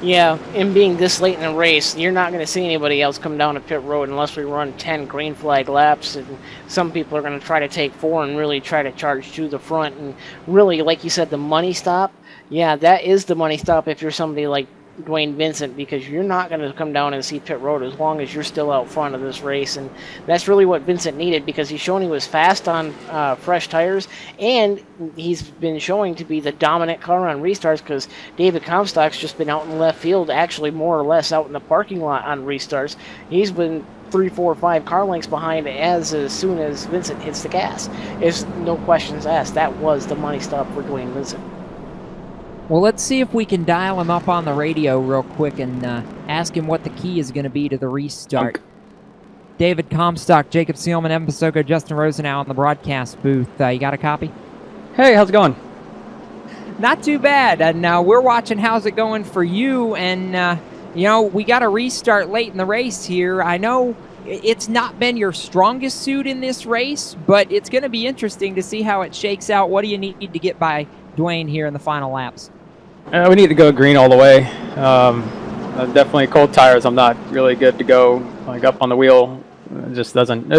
Yeah, and being this late in the race, you're not going to see anybody else come down to pit road unless we run 10 green flag laps, and some people are going to try to take 4 and really try to charge to the front. And really, like you said, the money stop, yeah, that is the money stop if you're somebody like Dwayne Vincent, because you're not going to come down and see pit road as long as you're still out front of this race. And that's really what Vincent needed, because he's shown he was fast on fresh tires, and he's been showing to be the dominant car on restarts, because David Comstock's just been out in left field, actually more or less out in the parking lot on restarts. He's been 3, 4, 5 car lengths behind as soon as Vincent hits the gas. It's no questions asked. That was the money stop for Dwayne Vincent. Well, let's see if we can dial him up on the radio real quick and ask him what the key is going to be to the restart. David Comstock, Jacob Seelman, Evan Pasoko, Justin Rosenau in the broadcast booth. You got a copy? Hey, how's it going? Not too bad. And we're watching how's it going for you. And, you know, we got a restart late in the race here. I know it's not been your strongest suit in this race, but it's going to be interesting to see how it shakes out. What do you need to get by Dwayne here in the final laps? We need to go green all the way. Definitely cold tires. I'm not really good to go like up on the wheel. It just doesn't.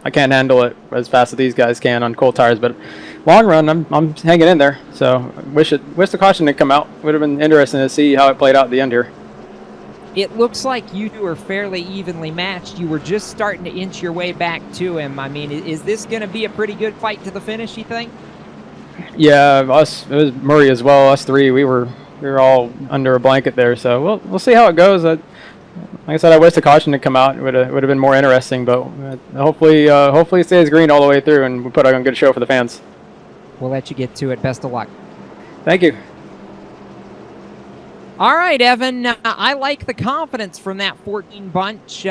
I can't handle it as fast as these guys can on cold tires. But long run, I'm hanging in there. So wish the caution didn't come out. Would have been interesting to see how it played out at the end here. It looks like you two are fairly evenly matched. You were just starting to inch your way back to him. I mean, is this going to be a pretty good fight to the finish, you think? Yeah, it was Murray as well. Us 3, we were all under a blanket there. So we'll see how it goes. Like I said, I wish the caution had come out. It would have been more interesting. But hopefully it stays green all the way through, and we put on a good show for the fans. We'll let you get to it. Best of luck. Thank you. All right, Evan. I like the confidence from that 14 bunch.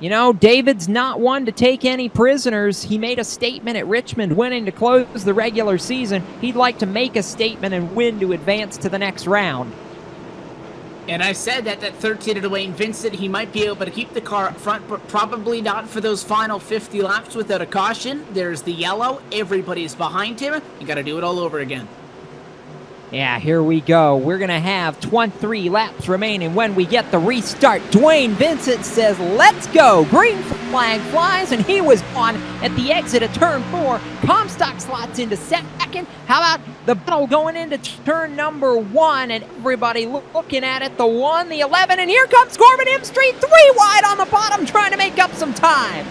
You know, David's not one to take any prisoners. He made a statement at Richmond winning to close the regular season. He'd like to make a statement and win to advance to the next round. And I said that 13 of Dwayne Vincent, he might be able to keep the car up front, but probably not for those final 50 laps without a caution. There's the yellow. Everybody's behind him. You got to do it all over again. Yeah, here we go. We're going to have 23 laps remaining when we get the restart. Dwayne Vincent says, let's go. Green flag flies, and he was on at the exit of turn 4. Comstock slots into second. How about the battle going into turn number 1, and everybody looking at it, the 1, the 11, and here comes Corbin M Street, 3 wide on the bottom, trying to make up some time.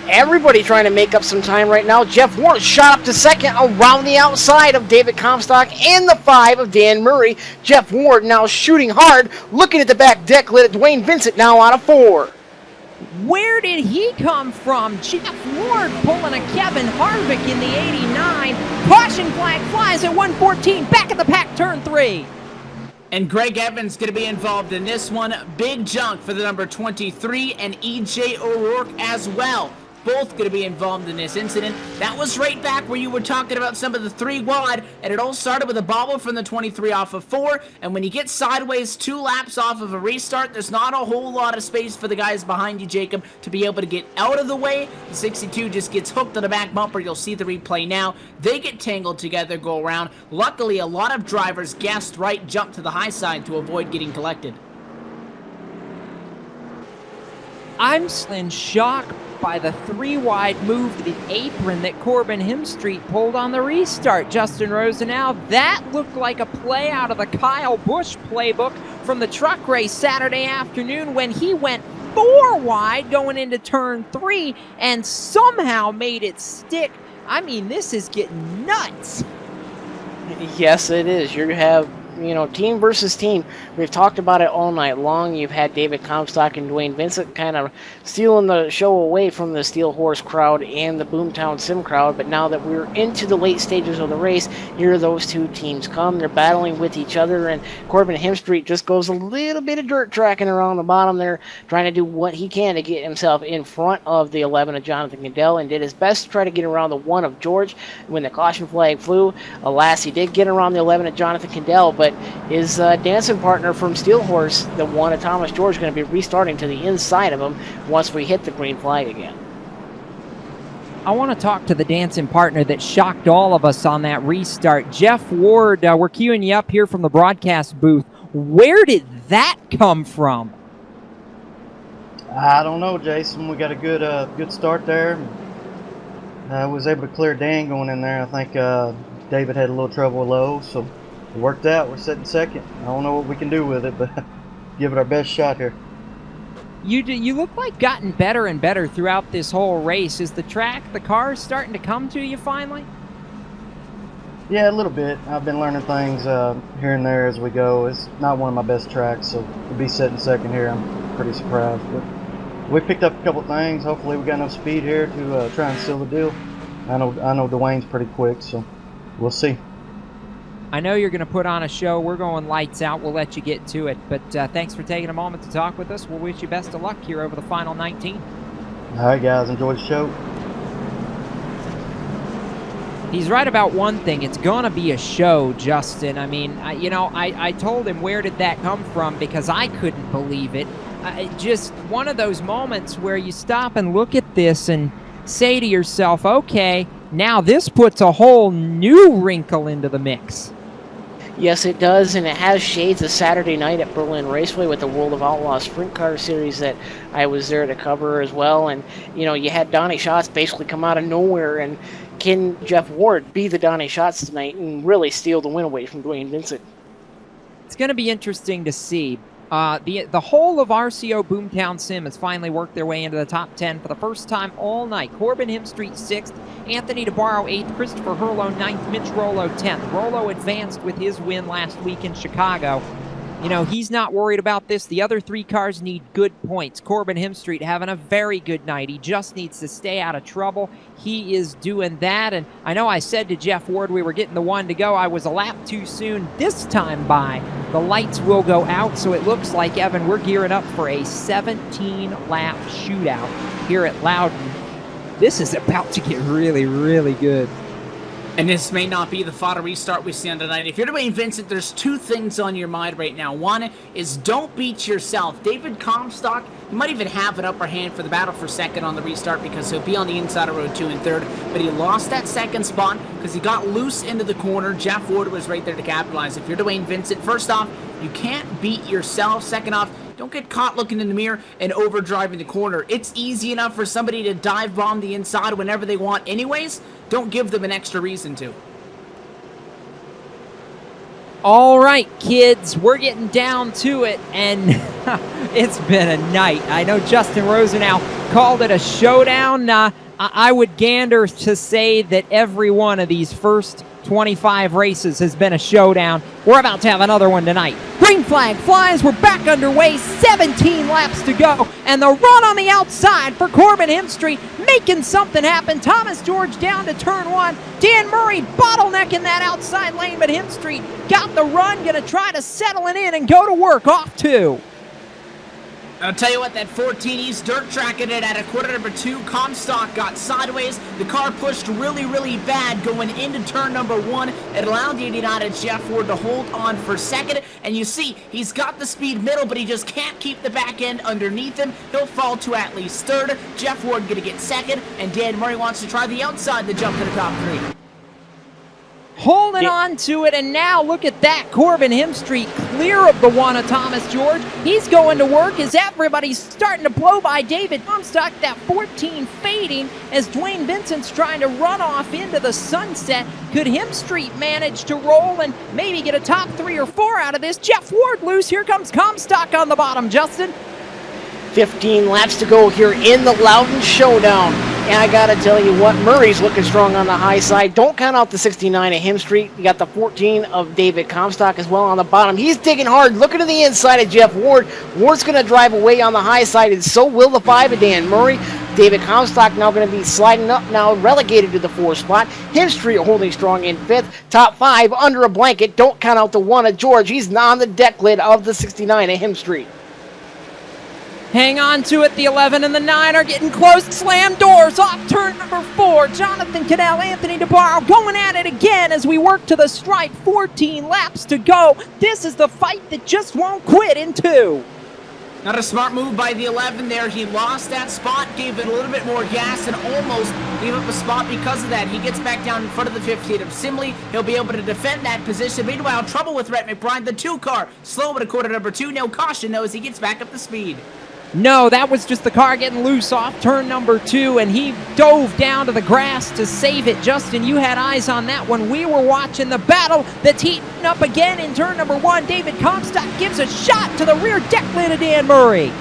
Everybody trying to make up some time right now. Jeff Ward shot up to second around the outside of David Comstock and the 5 of Dan Murray. Jeff Ward now shooting hard, looking at the back deck lid at Dwayne Vincent now out of 4. Where did he come from? Jeff Ward pulling a Kevin Harvick in the 89. Caution flag flies at 114. Back at the pack, turn 3. And Greg Evans going to be involved in this one. Big junk for the number 23 and E.J. O'Rourke as well. both going to be involved in this incident. That was right back where you were talking about some of the 3 wide, and it all started with a bobble from the 23 off of 4, and when you get sideways 2 laps off of a restart, there's not a whole lot of space for the guys behind you, Jacob, to be able to get out of the way. The 62 just gets hooked on the back bumper. You'll see the replay now. They get tangled together, go around. Luckily, a lot of drivers guessed right, jumped to the high side to avoid getting collected. I'm in shock by the 3 wide move to the apron that Corbin Hemstreet pulled on the restart. Justin Rosenau, that looked like a play out of the Kyle Busch playbook from the truck race Saturday afternoon when he went 4 wide going into turn 3 and somehow made it stick. I mean, this is getting nuts. Yes, it is. You have, team versus team. We've talked about it all night long. You've had David Comstock and Dwayne Vincent kind of stealing the show away from the Steel Horse crowd and the Boomtown Sim crowd, but now that we're into the late stages of the race, here those 2 teams come. They're battling with each other, and Corbin Hemstreet just goes a little bit of dirt tracking around the bottom there, trying to do what he can to get himself in front of the 11 of Jonathan Cadell, and did his best to try to get around the 1 of George when the caution flag flew. Alas, he did get around the 11 of Jonathan Cadell, but his dancing partner from Steel Horse, the 1 of Thomas George, is going to be restarting to the inside of him once we hit the green flag again. I want to talk to the dancing partner that shocked all of us on that restart. Jeff Ward, we're queuing you up here from the broadcast booth. Where did that come from? I don't know, Jason. We got a good start there. I was able to clear Dan going in there. I think David had a little trouble with low, so it worked out. We're sitting second. I don't know what we can do with it, but give it our best shot here. You look like gotten better and better throughout this whole race. Is the cars starting to come to you finally? Yeah, a little bit. I've been learning things here and there as we go. It's not one of my best tracks, so to be sitting second here, I'm pretty surprised. But we picked up a couple things. Hopefully we got enough speed here to try and seal the deal. I know Dwayne's pretty quick, so we'll see. I know you're going to put on a show. We're going lights out. We'll let you get to it. But thanks for taking a moment to talk with us. We'll wish you best of luck here over the final 19. All right, guys. Enjoy the show. He's right about one thing. It's going to be a show, Justin. I mean, I told him where did that come from because I couldn't believe it. Just one of those moments where you stop and look at this and say to yourself, okay, now this puts a whole new wrinkle into the mix. Yes, it does, and it has shades of Saturday night at Berlin Raceway with the World of Outlaws Sprint Car Series that I was there to cover as well. And, you had Donnie Schatz basically come out of nowhere, and can Jeff Ward be the Donnie Schatz tonight and really steal the win away from Dwayne Vincent? It's going to be interesting to see. The whole of RCO Boomtown Sim has finally worked their way into the top 10 for the first time all night. Corbin Hemstreet 6th, Anthony DeBarro 8th, Christopher Hurlow 9th, Mitch Rollo 10th. Rollo advanced with his win last week in Chicago. He's not worried about this. The other 3 cars need good points. Corbin Hemstreet having a very good night. He just needs to stay out of trouble. He is doing that. And I know I said to Jeff Ward we were getting the 1 to go. I was a lap too soon this time by. The lights will go out, so it looks like, Evan, we're gearing up for a 17-lap shootout here at Loudon. This is about to get really, really good. And this may not be the fodder restart we see on tonight. If you're Dwayne Vincent, there's 2 things on your mind right now. One is don't beat yourself. David Comstock, he might even have an upper hand for the battle for second on the restart because he'll be on the inside of row 2 and 3rd. But he lost that second spot because he got loose into the corner. Jeff Ward was right there to capitalize. If you're Dwayne Vincent, first off, you can't beat yourself. Second off, don't get caught looking in the mirror and overdriving the corner. It's easy enough for somebody to dive bomb the inside whenever they want anyways. Don't give them an extra reason to. All right, kids, we're getting down to it, and it's been a night. I know Justin Rosenau called it a showdown. I would gander to say that every one of these first 25 races has been a showdown. We're about to have another one tonight. Green flag flies. We're back underway. 17 laps to go. And the run on the outside for Corbin Hemstreet making something happen. Thomas George down to turn 1. Dan Murray bottlenecking that outside lane, but Hemstreet got the run. Going to try to settle it in and go to work off 2. I'll tell you what, that 14 East dirt track it at a quarter number 2. Comstock got sideways. The car pushed really, really bad going into turn number 1. It allowed the 89 of Jeff Ward to hold on for second. And you see, he's got the speed middle, but he just can't keep the back end underneath him. He'll fall to at least third. Jeff Ward going to get second. And Dan Murray wants to try the outside to jump to the top 3. Holding on to it, and now look at that. Corbin Hemstreet clear of the one of Thomas George. He's going to work as everybody's starting to blow by David Comstock. That 14 fading as Dwayne Vincent's trying to run off into the sunset. Could Hemstreet manage to roll and maybe get a top 3 or 4 out of this? Jeff Ward loose. Here comes Comstock on the bottom, Justin. 15 laps to go here in the Loudon Showdown. And I gotta tell you what, Murray's looking strong on the high side. Don't count out the 69 of Hemstreet. You got the 14 of David Comstock as well on the bottom. He's digging hard, looking to the inside of Jeff Ward. Ward's gonna drive away on the high side, and so will the 5 of Dan Murray. David Comstock now going to be sliding up now, relegated to the 4th spot. Hemstreet holding strong in 5th. Top 5 under a blanket. Don't count out the 1 of George. He's on the deck lid of the 69 of Hemstreet. Hang on to it. The 11 and the 9 are getting close. Slam doors off turn number 4. Jonathan Cadell, Anthony DeBarro going at it again as we work to the stripe. 14 laps to go. This is the fight that just won't quit in 2. Not a smart move by the 11 there. He lost that spot, gave it a little bit more gas, and almost gave up a spot because of that. He gets back down in front of the 15 of Simley. He'll be able to defend that position. Meanwhile, trouble with Rhett McBride. The 2 car slow at a quarter number 2. No caution, though, as he gets back up to speed. No, that was just the car getting loose off turn number 2, and he dove down to the grass to save it. Justin, you had eyes on that one. We were watching the battle that's heating up again in turn number 1. David Comstock gives a shot to the rear deck lid of Dan Murray.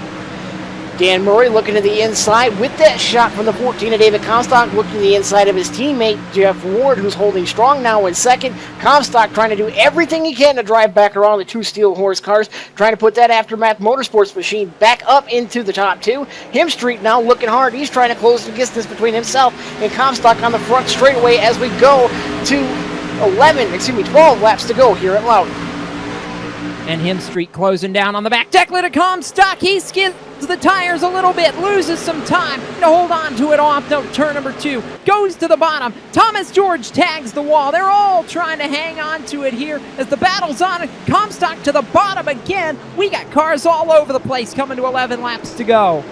Dan Murray looking to the inside with that shot from the 14 of David Comstock, looking to the inside of his teammate Jeff Ward, who's holding strong now in 2nd. Comstock trying to do everything he can to drive back around the 2 Steel Horse cars, trying to put that Aftermath Motorsports machine back up into the top 2. Hemstreet now looking hard. He's trying to close the distance between himself and Comstock on the front straightaway as we go to 12 laps to go here at Loudon. And Hemstreet closing down on the back deck lid of Comstock. He skids the tires a little bit, loses some time to hold on to it off turn number 2. Goes to the bottom. Thomas George tags the wall. They're all trying to hang on to it here as the battle's on. Comstock to the bottom again. We got cars all over the place coming to 11 laps to go.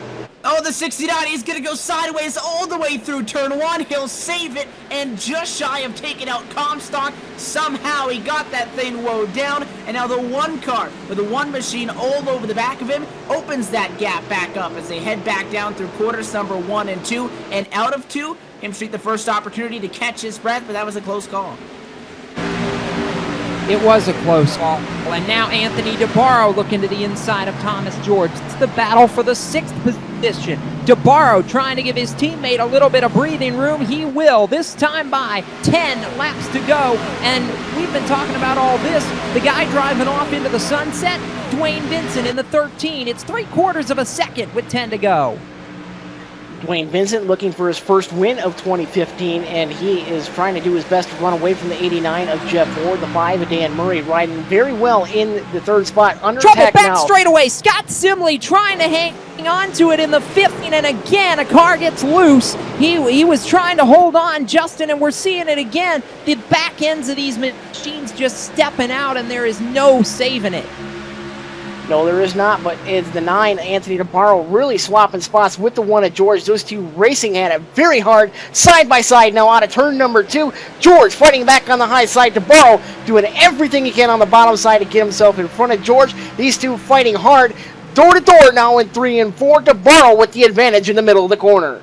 Oh, the 69, he's going to go sideways all the way through turn 1. He'll save it, and just shy of taking out Comstock. Somehow he got that thing woed down, and now the 1 car with the 1 machine all over the back of him opens that gap back up as they head back down through quarters number 1 and 2. And out of 2, Hemstreet the first opportunity to catch his breath, but that was a close call. It was a close call. And now Anthony DeBarro looking to the inside of Thomas George. It's the battle for the 6th position. DeBarro trying to give his teammate a little bit of breathing room. He will, this time by 10 laps to go. And we've been talking about all this. The guy driving off into the sunset, Dwayne Vincent in the 13. It's 3/4 of a second with 10 to go. Dwayne Vincent looking for his first win of 2015, and he is trying to do his best to run away from the 89 of Jeff Ward. The 5 of Dan Murray riding very well in the 3rd spot. Under trouble attack back now. straightaway. Scott Simley trying to hang on to it in the 15, and again a car gets loose. He was trying to hold on, Justin, and we're seeing it again. The back ends of these machines just stepping out, and there is no saving it. No, there is not, but it's the 9, Anthony DeBarro, really swapping spots with the 1 of George. Those 2 racing at it very hard, side by side now out of turn number 2. George fighting back on the high side. DeBarro doing everything he can on the bottom side to get himself in front of George. These 2 fighting hard, door to door now in 3 and 4. DeBarro with the advantage in the middle of the corner.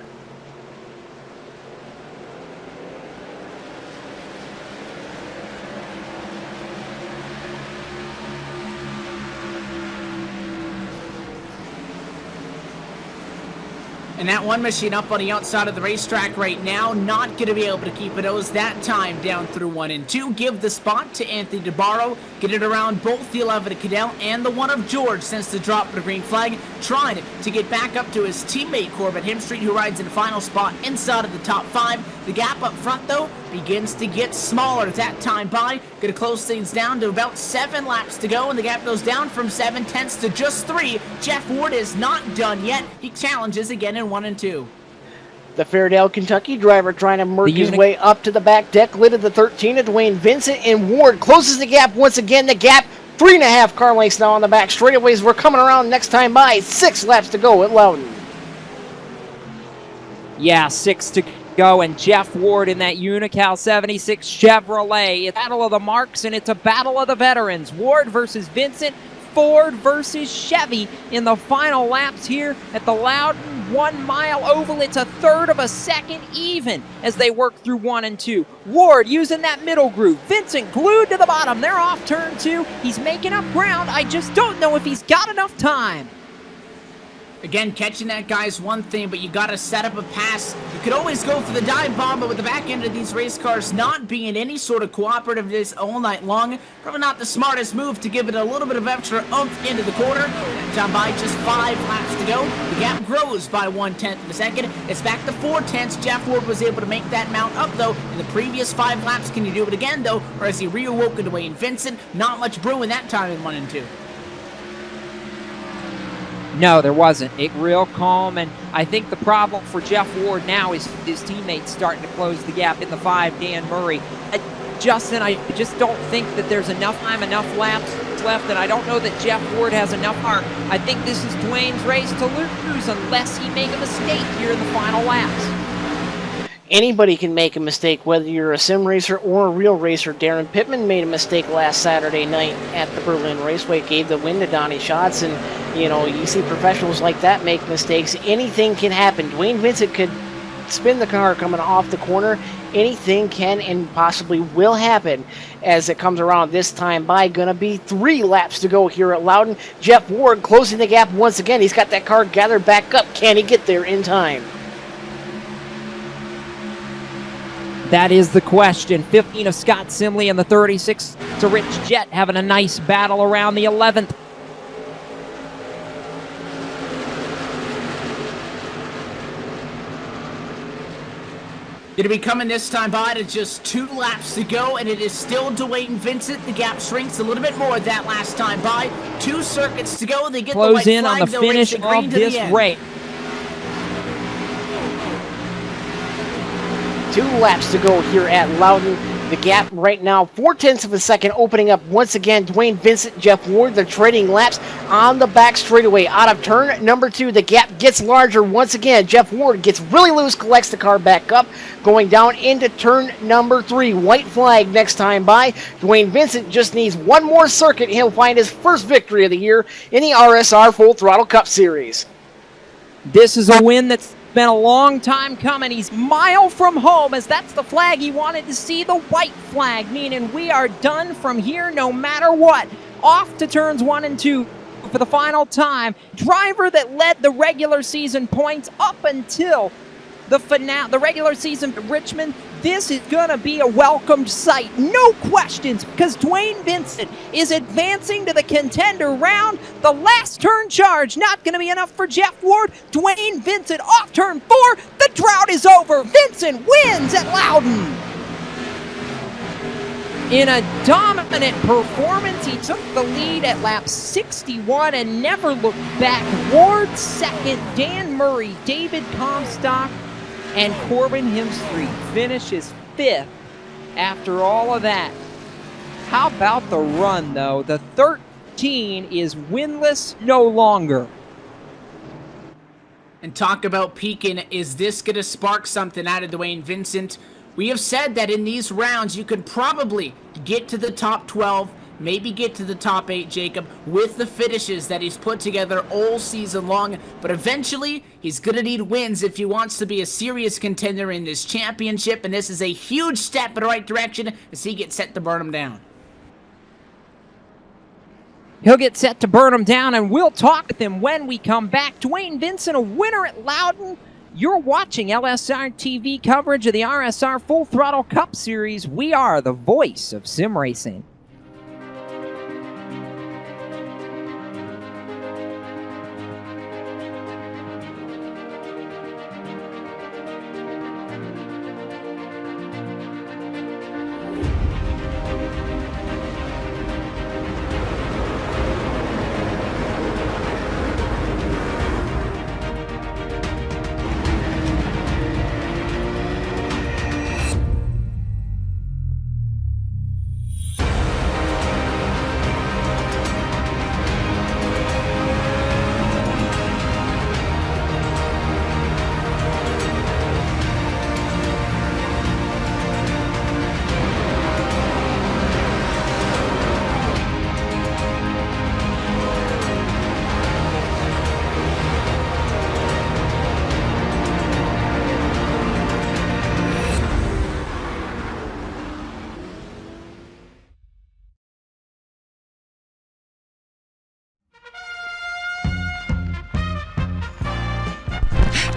And that 1 machine up on the outside of the racetrack right now, not going to be able to keep it nose that time down through 1 and 2. Give the spot to Anthony DeBarro. Get it around both the 11 of Cadell and the 1 of George since the drop of the green flag. Trying to get back up to his teammate Corbin Hemstreet, who rides in final spot inside of the top 5. The gap up front, though, begins to get smaller. That time by, gonna close things down to about 7 laps to go, and the gap goes down from 7/10 to just 3. Jeff Ward is not done yet. He challenges again in 1 and 2. The Fairdale, Kentucky driver trying to work his way up to the back deck. Lid of the 13 of Dwayne Vincent, and Ward closes the gap once again. The gap, 3.5 car lengths now on the back straightaways. We're coming around next time by. 6 laps to go at Loudon. Yeah, 6 to go, and Jeff Ward in that Unical 76 Chevrolet. It's a battle of the marks, and it's a battle of the veterans. Ward versus Vincent, Ford versus Chevy in the final laps here at the Loudon 1 mile oval. It's a third of a second even as they work through 1 and 2. Ward using that middle groove. Vincent glued to the bottom. They're off turn 2. He's making up ground. I just don't know if he's got enough time. Again, catching that guy's one thing, but you got to set up a pass. You could always go for the dive bomb, but with the back end of these race cars not being any sort of cooperativeness all night long, probably not the smartest move to give it a little bit of extra oomph into the corner. Down by just 5 laps to go. The gap grows by 1/10 of a second. It's back to 4/10. Jeff Ward was able to make that mount up, though, in the previous 5 laps. Can you do it again, though? Or has he reawoken Dwayne Vincent? Not much brewing that time in 1 and 2. No, there wasn't. It real calm, and I think the problem for Jeff Ward now is his teammates starting to close the gap in the 5, Dan Murray. Justin, I just don't think that there's enough time, enough laps left, and I don't know that Jeff Ward has enough heart. I think this is Dwayne's race to lose unless he make a mistake here in the final laps. Anybody can make a mistake, whether you're a sim racer or a real racer. Darren Pittman made a mistake last Saturday night at the Berlin Raceway, gave the win to Donnie Schatz, and you see professionals like that make mistakes. Anything can happen. Dwayne Vincent could spin the car coming off the corner. Anything can and possibly will happen as it comes around this time by. Gonna be 3 laps to go here at Loudon. Jeff Ward closing the gap once again. He's got that car gathered back up. Can he get there in time? That is the question. 15 of Scott Simley and the 36 to Rich Jett having a nice battle around the 11th. Going to be coming this time by to just 2 laps to go, and it is still Dwayne Vincent. The gap shrinks a little bit more that last time by. 2 circuits to go. They get Close the white in flag. on the finish of this race. 2 laps to go here at Loudon. The gap right now, 4/10 of a second, opening up once again. Dwayne Vincent, Jeff Ward, they're trading laps on the back straightaway. Out of turn number 2, the gap gets larger once again. Jeff Ward gets really loose, collects the car back up, going down into turn number 3. White flag next time by. Dwayne Vincent just needs 1 more circuit. He'll find his first victory of the year in the RSR Full Throttle Cup Series. This is a win that's been a long time coming. He's mile from home, as that's the flag he wanted to see, the white flag, meaning we are done from here no matter what. Off to turns 1 and 2 for the final time. Driver that led the regular season points up until the finale, the regular season at Richmond. This is going to be a welcomed sight, no questions, because Dwayne Vincent is advancing to the contender round. The last turn charge not going to be enough for Jeff Ward. Dwayne Vincent off turn 4. The drought is over. Vincent wins at Loudon. In a dominant performance, he took the lead at lap 61 and never looked back. Ward second, Dan Murray, David Comstock, and Corbin Hemstreet finishes 5th after all of that. How about the run, though? The 13 is winless no longer. And talk about peaking. Is this going to spark something out of Dwayne Vincent? We have said that in these rounds, you could probably get to the top 12, maybe get to the top 8, Jacob, with the finishes that he's put together all season long. But eventually, he's going to need wins if he wants to be a serious contender in this championship. And this is a huge step in the right direction as he gets set to burn him down. He'll get set to burn him down, and we'll talk with him when we come back. Dwayne Vincent, a winner at Loudon. You're watching LSRTV coverage of the RSR Full Throttle Cup Series. We are the voice of sim racing.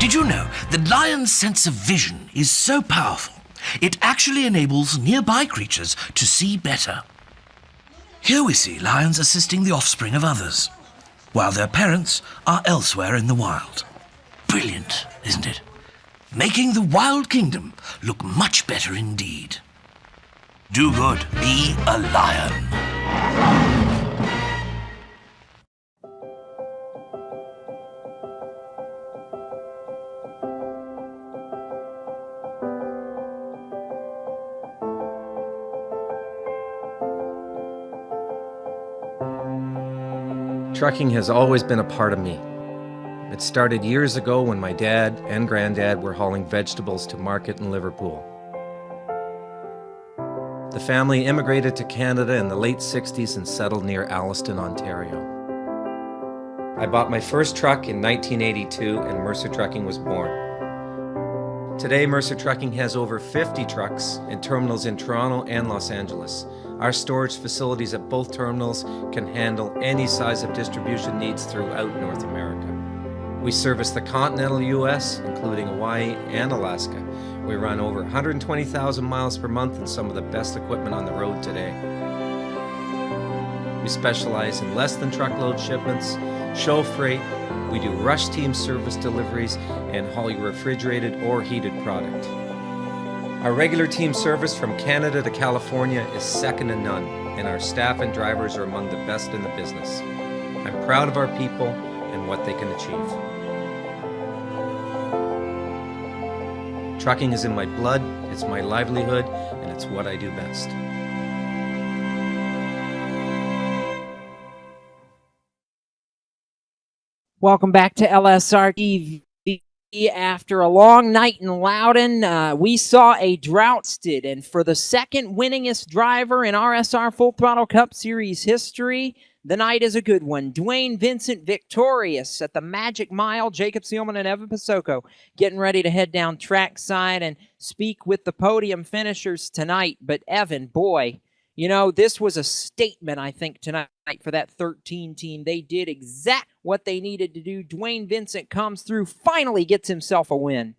Did you know that Lion's sense of vision is so powerful, it actually enables nearby creatures to see better? Here we see lions assisting the offspring of others, while their parents are elsewhere in the wild. Brilliant, isn't it? Making the wild kingdom look much better indeed. Do good, be a lion. Trucking has always been a part of me. It started years ago when my dad and granddad were hauling vegetables to market in Liverpool. The family immigrated to Canada in the late 60s and settled near Alliston, Ontario. I bought my first truck in 1982 and Mercer Trucking was born. Today, Mercer Trucking has over 50 trucks in terminals in Toronto and Los Angeles. Our storage facilities at both terminals can handle any size of distribution needs throughout North America. We service the continental U.S., including Hawaii and Alaska. We run over 120,000 miles per month and some of the best equipment on the road today. We specialize in less than truckload shipments, show freight, we do rush team service deliveries, and haul your refrigerated or heated product. Our regular team service from Canada to California is second to none, and our staff and drivers are among the best in the business. I'm proud of our people and what they can achieve. Trucking is in my blood, it's my livelihood, and it's what I do best. Welcome back to LSRTV. After a long night in Loudon, we saw a Droughted, and for the second winningest driver in RSR Full Throttle Cup Series history, the night is a good one. Dwayne Vincent victorious at the Magic Mile. Jacob Seelman and Evan Pasoko getting ready to head down trackside and speak with the podium finishers tonight. But Evan, boy, you know, this was a statement, I think, tonight for that 13 team. They did exactly what they needed to do. Dwayne Vincent comes through, finally gets himself a win.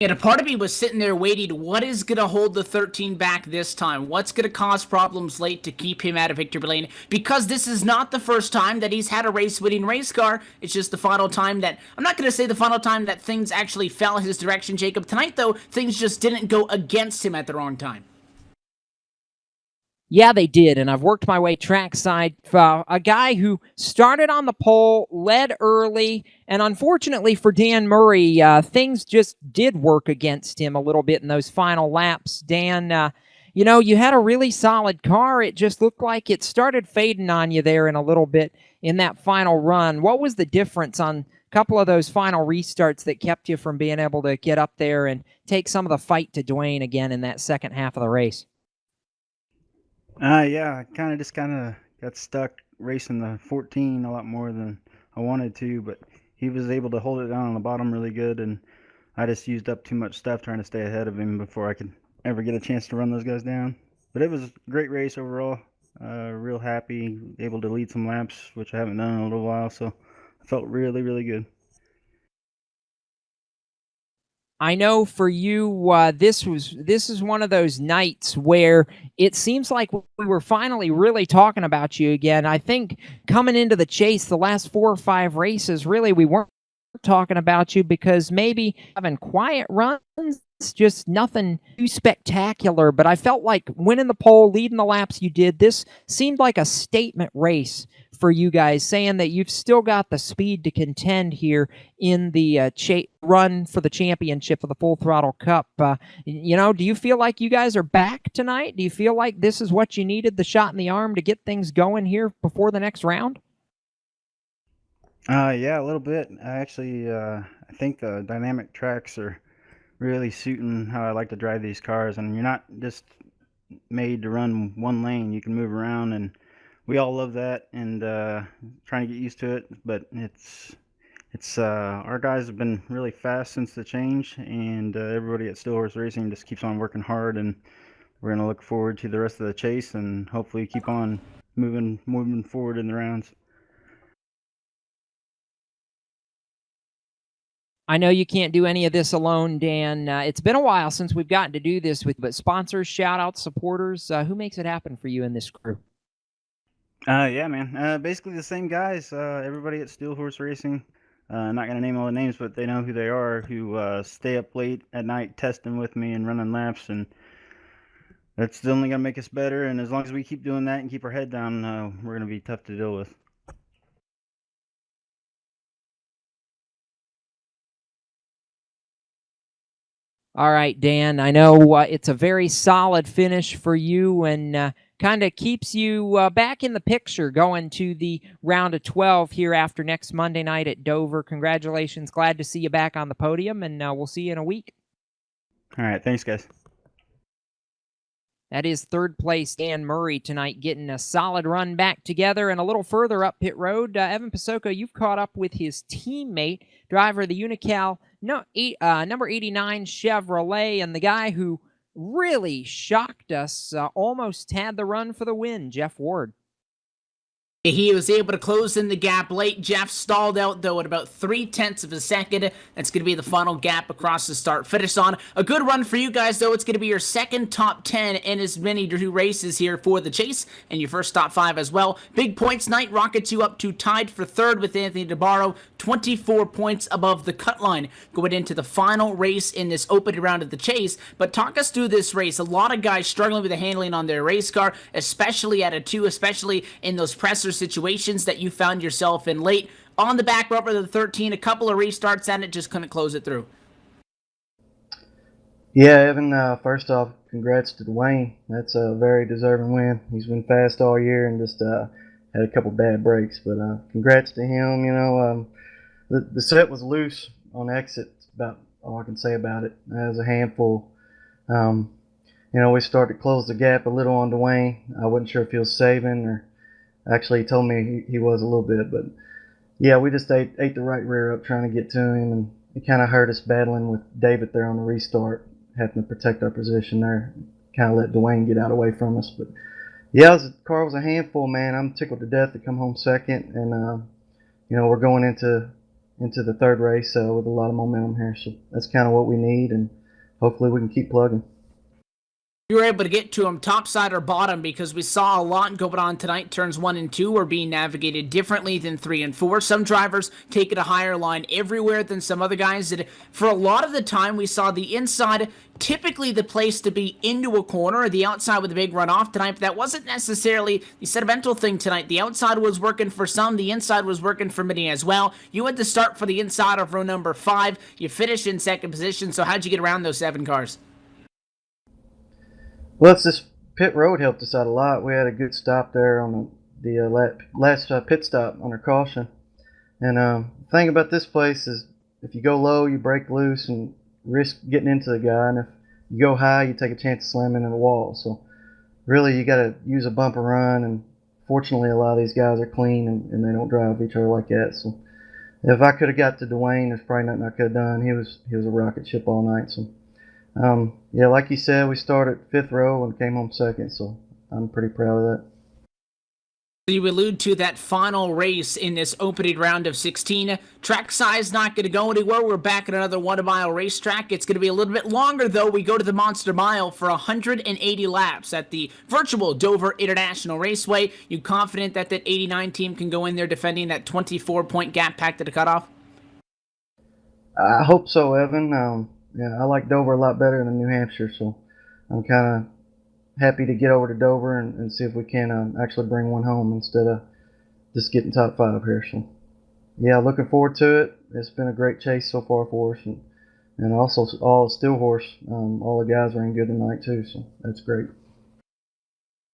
And a part of me was sitting there waiting, what is going to hold the 13 back this time? What's going to cause problems late to keep him out of victory lane? Because this is not the first time that he's had a race-winning race car. It's just the final time that, I'm not going to say the final time that things actually fell his direction, Jacob. Tonight, though, things just didn't go against him at the wrong time. Yeah, they did, and I've worked my way trackside. A guy who started on the pole, led early, and unfortunately for Dan Murray, things just did work against him a little bit in those final laps. Dan, you know, you had a really solid car. It just looked like it started fading on you there in a little bit in that final run. What was the difference on a couple of those final restarts that kept you from being able to get up there and take some of the fight to Dwayne again in that second half of the race? Yeah, I kind of got stuck racing the 14 a lot more than I wanted to, but he was able to hold it down on the bottom really good, and I just used up too much stuff trying to stay ahead of him before I could ever get a chance to run those guys down. But it was a great race overall. Real happy, able to lead some laps, which I haven't done in a little while, so I felt really, really good. I know for you, this is one of those nights where it seems like we were finally really talking about you again. I think coming into the chase, the last 4 or 5 races, really we weren't talking about you because maybe having quiet runs, just nothing too spectacular. But I felt like winning the pole, leading the laps you did, this seemed like a statement race for you guys, saying that you've still got the speed to contend here in the run for the championship of the Full Throttle Cup. You know, do you feel like you guys are back tonight? Do you feel like this is what you needed, the shot in the arm to get things going here before the next round? Yeah, a little bit. I think the dynamic tracks are really suiting how I like to drive these cars, and you're not just made to run one lane. You can move around, and we all love that, and trying to get used to it. But it's our guys have been really fast since the change, and everybody at Stillhorse Racing just keeps on working hard, and we're gonna look forward to the rest of the chase and hopefully keep on moving forward in the rounds. I know you can't do any of this alone, Dan. It's been a while since we've gotten to do this with, but sponsors, shout outs, supporters, who makes it happen for you in this crew? Yeah, man. Basically the same guys. Everybody at Steel Horse Racing. Not gonna name all the names, but they know who they are. Who stay up late at night testing with me and running laps, and that's only gonna make us better. And as long as we keep doing that and keep our head down, we're gonna be tough to deal with. All right, Dan. I know it's a very solid finish for you and kind of keeps you back in the picture going to the round of 12 here after next Monday night at Dover. Congratulations. Glad to see you back on the podium, and we'll see you in a week. All right. Thanks, guys. That is third place Dan Murray tonight, getting a solid run back together. And a little further up pit road, Evan Pasoko, you've caught up with his teammate, driver of the Unical number 89 Chevrolet, and the guy who really shocked us, almost had the run for the win, Jeff Ward. He was able to close in the gap late. Jeff stalled out, though, at about 0.3 of a second. That's going to be the final gap across the start-finish on. A good run for you guys, though. It's going to be your second top 10 in as many two races here for the chase, and your first top 5 as well. Big points night rockets you up to tied for third with Anthony DeBarro, 24 points above the cut line going into the final race in this opening round of the chase. But talk us through this race. A lot of guys struggling with the handling on their race car, especially at a 2, especially in those presser situations that you found yourself in late. On the back rubber of the 13, a couple of restarts and it just couldn't close it through. Yeah, Evan, first off, congrats to Dwayne. That's a very deserving win. He's been fast all year and just had a couple bad breaks, but congrats to him. You know, the set was loose on exit. That's about all I can say about it. It was a handful. You know, we started to close the gap a little on Dwayne. I wasn't sure if he was saving or actually he told me he was a little bit, but yeah, we just ate the right rear up trying to get to him, and it kind of hurt us battling with David there on the restart, having to protect our position there. Kind of let Dwayne get out away from us, but yeah, the car was a handful, man. I'm tickled to death to come home second, and you know, we're going into the third race with a lot of momentum here, so that's kind of what we need, and hopefully we can keep plugging. You were able to get to him top side or bottom, because we saw a lot going on tonight. Turns 1 and 2 are being navigated differently than 3 and 4. Some drivers take it a higher line everywhere than some other guys did. For a lot of the time, we saw the inside typically the place to be into a corner, or the outside with a big runoff tonight, but that wasn't necessarily the sentimental thing tonight. The outside was working for some, the inside was working for many as well. You had to start for the inside of row number 5. You finished in second position, so how'd you get around those 7 cars? Well, it's this pit road helped us out a lot. We had a good stop there on the last pit stop under caution. And the thing about this place is if you go low, you break loose and risk getting into the guy. And if you go high, you take a chance of slamming into the wall. So really, you got to use a bumper run. And fortunately, a lot of these guys are clean and they don't drive each other like that. So if I could have got to Dwayne, there's probably nothing I could have done. He was a rocket ship all night. So. Yeah, like you said, we started 5th row and came home second, so I'm pretty proud of that. You allude to that final race in this opening round of 16. Track size not going to go anywhere. We're back at another 1-mile racetrack. It's going to be a little bit longer, though. We go to the Monster Mile for 180 laps at the virtual Dover International Raceway. You confident that 89 team can go in there defending that 24-point gap pack to the cutoff? I hope so, Evan. Yeah, I like Dover a lot better than New Hampshire, so I'm kind of happy to get over to Dover and see if we can actually bring one home instead of just getting top 5 here. So, yeah, looking forward to it. It's been a great chase so far for us, and also all Steel Horse. All the guys ran good tonight too, so that's great.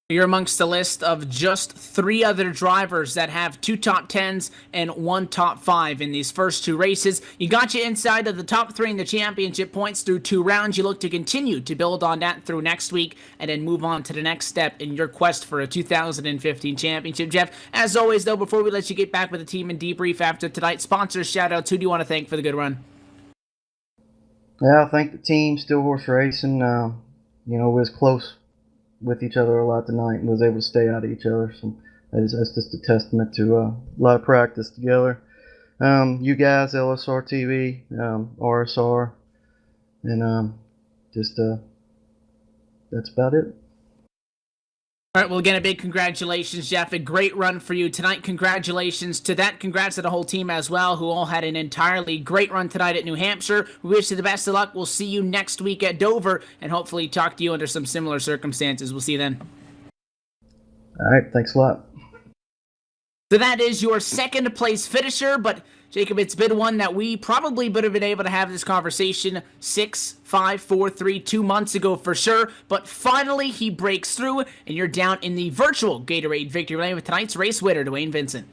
You're amongst the list of just 3 other drivers that have 2 top 10s and 1 top 5 in these first 2 races. You got you inside of the top 3 in the championship points through 2 rounds. You look to continue to build on that through next week and then move on to the next step in your quest for a 2015 championship. Jeff, as always, though, before we let you get back with the team and debrief after tonight's sponsors, shout-outs, who do you want to thank for the good run? Yeah, I thank the team, Steel Horse Racing. You know, we was close with each other a lot tonight and was able to stay out of each other, so that's just a testament to a lot of practice together. You guys, LSRTV, RSR, and just that's about it. All right, well, again, a big congratulations, Jeff. A great run for you tonight. Congratulations to that. Congrats to the whole team as well, who all had an entirely great run tonight at New Hampshire. We wish you the best of luck. We'll see you next week at Dover, and hopefully talk to you under some similar circumstances. We'll see you then. All right, thanks a lot. So that is your second place finisher, but Jacob, it's been one that we probably would have been able to have this conversation 6, 5, 4, 3, 2 months ago for sure, but finally he breaks through, and you're down in the virtual Gatorade victory lane with tonight's race winner, Dwayne Vincent.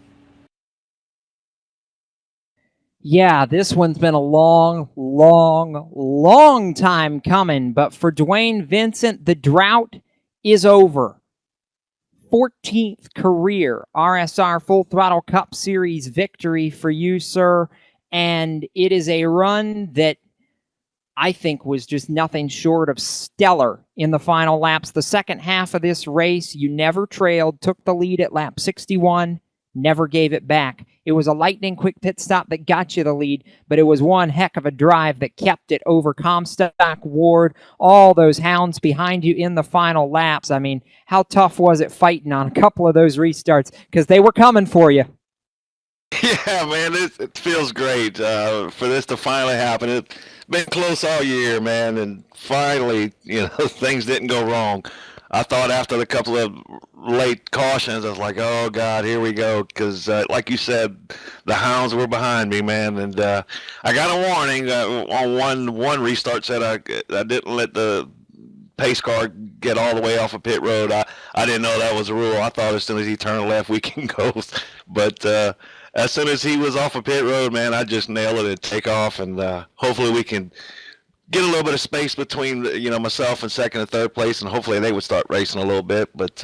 Yeah, this one's been a long time coming, but for Dwayne Vincent, the drought is over. 14th career RSR Full Throttle Cup Series victory for you, sir. And it is a run that I think was just nothing short of stellar in the final laps. The second half of this race, you never trailed, took the lead at lap 61, never gave it back. It was a lightning quick pit stop that got you the lead, but it was one heck of a drive that kept it over Comstock, Ward, all those hounds behind you in the final laps. I mean, how tough was it fighting on a couple of those restarts? Because they were coming for you. Yeah, man, it feels great for this to finally happen. It's been close all year, man, and finally, things didn't go wrong. I thought after the couple of late cautions, I was like, oh, God, here we go. Because, like you said, the hounds were behind me, man. And I got a warning on one restart, said I didn't let the pace car get all the way off of pit road. I didn't know that was a rule. I thought as soon as he turned left, we can go. But as soon as he was off of pit road, man, I just nailed it and take off. And hopefully we can get a little bit of space between myself and second and third place, and hopefully they would start racing a little bit. But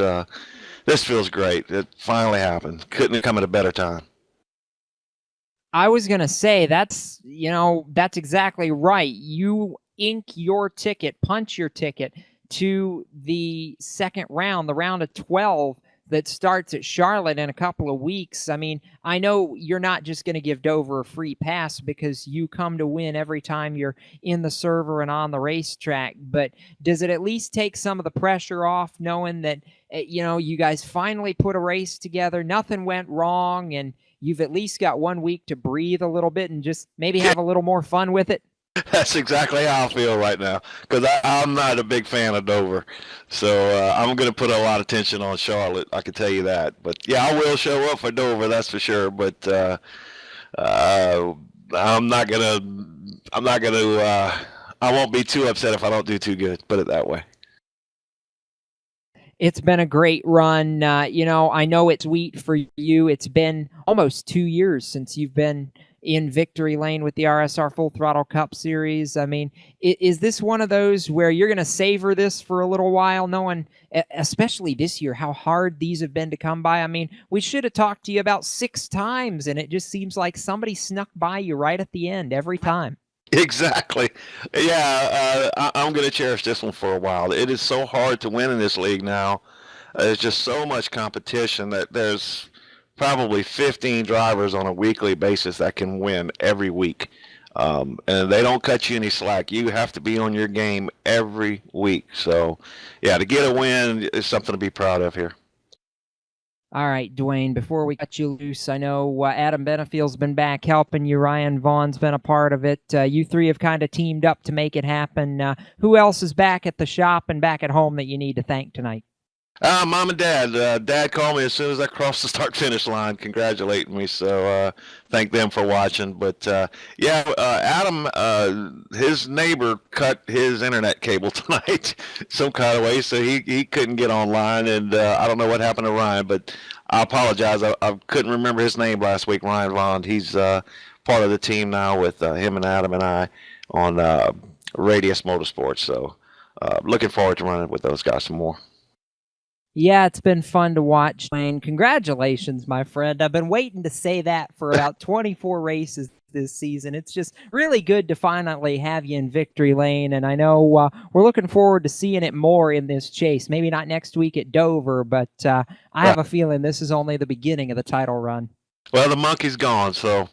this feels great. It finally happened. Couldn't have come at a better time. I was going to say that's exactly right. You ink your ticket, punch your ticket to the second round, the round of 12 that starts at Charlotte in a couple of weeks. I mean, I know you're not just going to give Dover a free pass because you come to win every time you're in the server and on the racetrack, but does it at least take some of the pressure off knowing that, you guys finally put a race together, nothing went wrong, and you've at least got 1 week to breathe a little bit and just maybe have a little more fun with it? That's exactly how I feel right now, because I'm not a big fan of Dover. So I'm going to put a lot of tension on Charlotte, I can tell you that. But, yeah, I will show up for Dover, that's for sure. But I won't be too upset if I don't do too good, put it that way. It's been a great run. I know it's wheat for you. It's been almost 2 years since you've been in victory lane with the RSR Full Throttle Cup Series. I mean, is this one of those where you're going to savor this for a little while, knowing, especially this year, how hard these have been to come by? I mean, we should have talked to you about 6 times, and it just seems like somebody snuck by you right at the end every time. Exactly. Yeah, I'm going to cherish this one for a while. It is so hard to win in this league now. There's just so much competition that there's probably 15 drivers on a weekly basis that can win every week. And they don't cut you any slack. You have to be on your game every week. So, yeah, to get a win is something to be proud of here. All right, Dwayne, before we cut you loose, I know Adam Benefield's been back helping you. Ryan Vaughn's been a part of it. You three have kind of teamed up to make it happen. Who else is back at the shop and back at home that you need to thank tonight? Mom and Dad. Dad called me as soon as I crossed the start-finish line, congratulating me. So thank them for watching. But Adam, his neighbor cut his internet cable tonight some kind of way, so he couldn't get online. And I don't know what happened to Ryan, but I apologize. I couldn't remember his name last week. Ryan Vaughn. He's part of the team now with him and Adam and I on Radius Motorsports. So looking forward to running with those guys some more. Yeah, it's been fun to watch, Wayne. Congratulations, my friend. I've been waiting to say that for about 24 races this season. It's just really good to finally have you in victory lane, and I know we're looking forward to seeing it more in this chase. Maybe not next week at Dover, but I have a feeling this is only the beginning of the title run. Well, the monkey's gone, so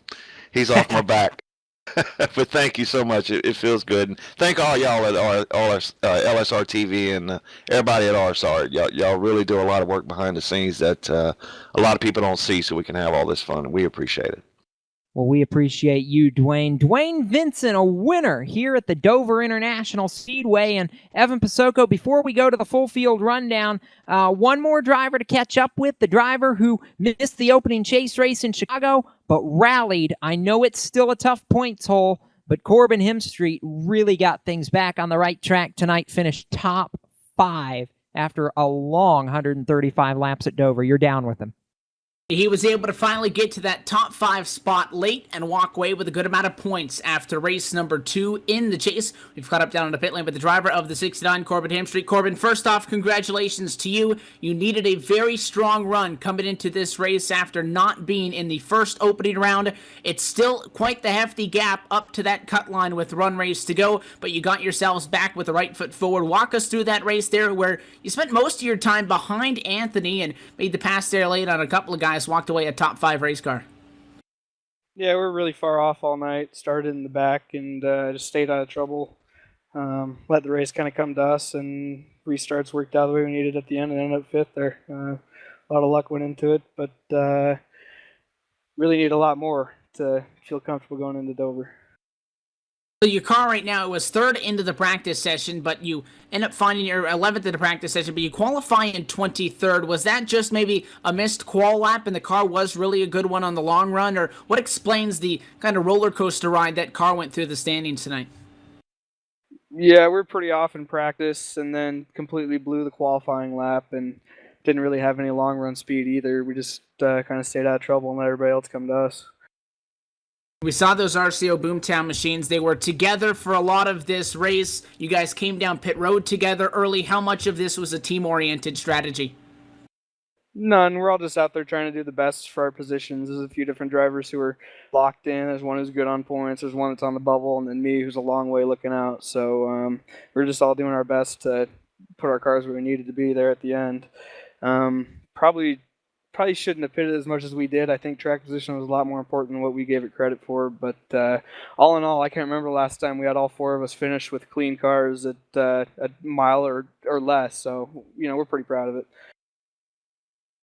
he's off my back. But thank you so much. It feels good. And thank all y'all at LSRTV and everybody at RSR. Y'all really do a lot of work behind the scenes that a lot of people don't see, so we can have all this fun. And we appreciate it. Well, we appreciate you, Dwayne. Dwayne Vincent, a winner here at the Dover International Speedway. And Evan Pasoko, before we go to the full field rundown, one more driver to catch up with, the driver who missed the opening chase race in Chicago, but rallied. I know it's still a tough points hole, but Corbin Hemstreet really got things back on the right track tonight, finished top 5 after a long 135 laps at Dover. You're down with him. He was able to finally get to that top 5 spot late and walk away with a good amount of points after race number 2 in the chase. We've caught up down in the pit lane with the driver of the 69, Corbin Hemstreet. Corbin, first off, congratulations to you. You needed a very strong run coming into this race after not being in the first opening round. It's still quite the hefty gap up to that cut line with run race to go, but you got yourselves back with the right foot forward. Walk us through that race there where you spent most of your time behind Anthony and made the pass there late on a couple of guys, walked away a top 5 race car. Yeah, we're really far off all night. Started in the back and just stayed out of trouble. Let the race kind of come to us, and restarts worked out the way we needed at the end and ended up 5th there. A lot of luck went into it, but really need a lot more to feel comfortable going into Dover. So your car right now, it was 3rd into the practice session, but you end up finding your 11th in the practice session, but you qualify in 23rd. Was that just maybe a missed qual lap and the car was really a good one on the long run? Or what explains the kind of roller coaster ride that car went through the standings tonight? Yeah, we're pretty off in practice and then completely blew the qualifying lap and didn't really have any long run speed either. We just kind of stayed out of trouble and let everybody else come to us. We saw those RCO Boomtown machines. They were together for a lot of this race. You guys came down pit road together early. How much of this was a team-oriented strategy? None. We're all just out there trying to do the best for our positions. There's a few different drivers who are locked in. There's one who's good on points. There's one that's on the bubble, and then me who's a long way looking out. So we're just all doing our best to put our cars where we needed to be there at the end. Probably shouldn't have pitted as much as we did. I think track position was a lot more important than what we gave it credit for. But all in all, I can't remember last time we had all 4 of us finish with clean cars at a mile or less. So, we're pretty proud of it.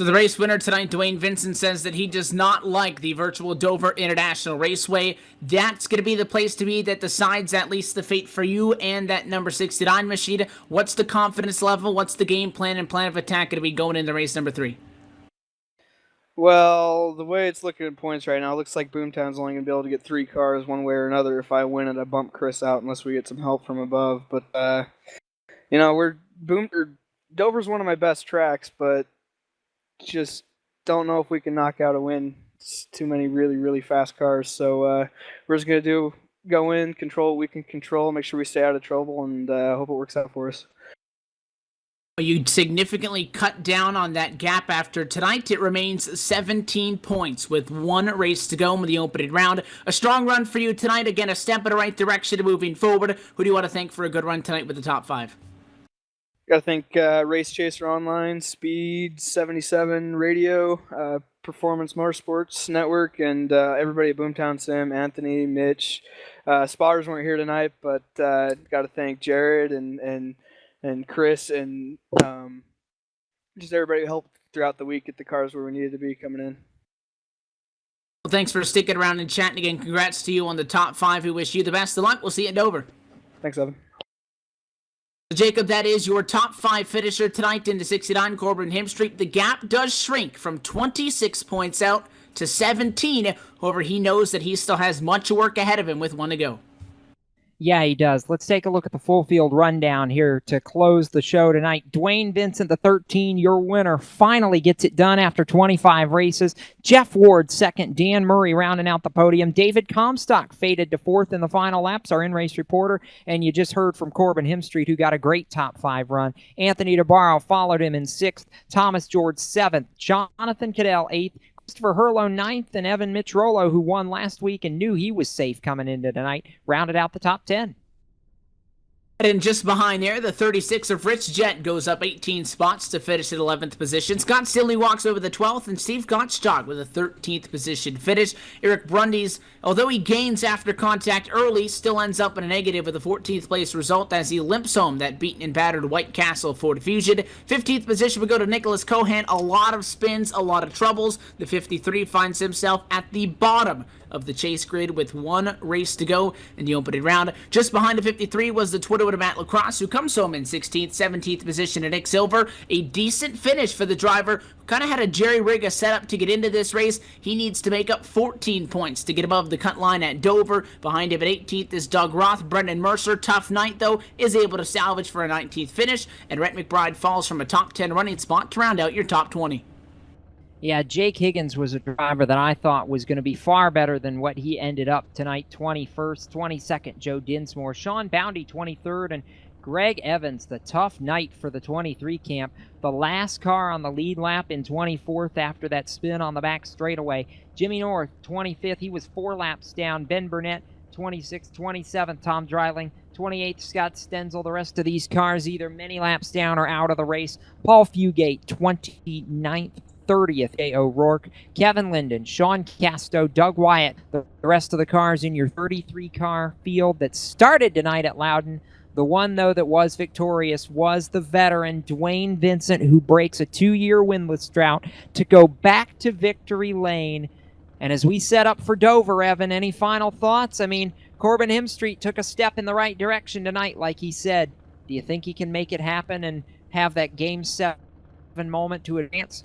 So the race winner tonight, Dwayne Vincent, says that he does not like the virtual Dover International Raceway. That's going to be the place to be that decides at least the fate for you and that number 69 machine. What's the confidence level? What's the game plan and plan of attack going to be going into race number 3? Well, the way it's looking at points right now, it looks like Boomtown's only going to be able to get 3 cars one way or another. If I win it, I bump Chris out unless we get some help from above. But, Dover's one of my best tracks, but just don't know if we can knock out a win. It's too many really, really fast cars. So we're just going to go in, control what we can control, make sure we stay out of trouble, and hope it works out for us. You significantly cut down on that gap after tonight. It remains 17 points with 1 race to go in the opening round. A strong run for you tonight. Again, a step in the right direction moving forward. Who do you want to thank for a good run tonight with the top 5? Got to thank Race Chaser Online, Speed 77 Radio, Performance Motorsports Network, and everybody at Boomtown Sim, Anthony, Mitch. Spotters weren't here tonight, but got to thank Jared and Chris and just everybody who helped throughout the week get the cars where we needed to be coming in. Well, thanks for sticking around and chatting again. Congrats to you on the top 5. We wish you the best of luck. We'll see you at Dover. Thanks, Evan. Jacob, that is your top 5 finisher tonight into 69, Corbin Hemstreet. The gap does shrink from 26 points out to 17. However, he knows that he still has much work ahead of him with 1 to go. Yeah, he does. Let's take a look at the full field rundown here to close the show tonight. Dwayne Vincent, the 13, your winner, finally gets it done after 25 races. Jeff Ward, 2nd. Dan Murray rounding out the podium. David Comstock faded to 4th in the final laps, our in-race reporter. And you just heard from Corbin Hemstreet, who got a great top 5 run. Anthony DeBarro followed him in 6th. Thomas George, 7th. Jonathan Cadell, 8th. Christopher Herlo 9th, and Evan Mitrolo, who won last week and knew he was safe coming into tonight, rounded out the top 10. And just behind there, the 36 of Rich Jet goes up 18 spots to finish at 11th position. Scott Stilney walks over the 12th, and Steve Gottschalk with a 13th position finish. Eric Brundy's, although he gains after contact early, still ends up in a negative with a 14th place result as he limps home that beaten and battered White Castle Ford Fusion. 15th position would go to Nicholas Cohan. A lot of spins, a lot of troubles. The 53 finds himself at the bottom of the chase grid with one race to go in the opening round. Just behind the 53 was the Twitter of Matt Lacrosse, who comes home in 16th, 17th position at Nick Silver. A decent finish for the driver, who kind of had a jerry rig set up to get into this race. He needs to make up 14 points to get above the cut line at Dover. Behind him at 18th is Doug Roth. Brendan Mercer, tough night though, is able to salvage for a 19th finish, and Rhett McBride falls from a top 10 running spot to round out your top 20. Yeah, Jake Higgins was a driver that I thought was going to be far better than what he ended up tonight. 21st, 22nd, Joe Dinsmore. Sean Bounty, 23rd, and Greg Evans, the tough night for the 23 camp. The last car on the lead lap in 24th after that spin on the back straightaway. Jimmy North, 25th. He was 4 laps down. Ben Burnett, 26th, 27th, Tom Dreiling, 28th, Scott Stenzel. The rest of these cars either many laps down or out of the race. Paul Fugate, 29th. 30th, A. O'Rourke, Kevin Linden, Sean Casto, Doug Wyatt, the rest of the cars in your 33-car field that started tonight at Loudon. The one, though, that was victorious was the veteran Dwayne Vincent, who breaks a 2-year winless drought to go back to victory lane. And as we set up for Dover, Evan, any final thoughts? I mean, Corbin Hemstreet took a step in the right direction tonight, like he said. Do you think he can make it happen and have that Game 7 moment to advance?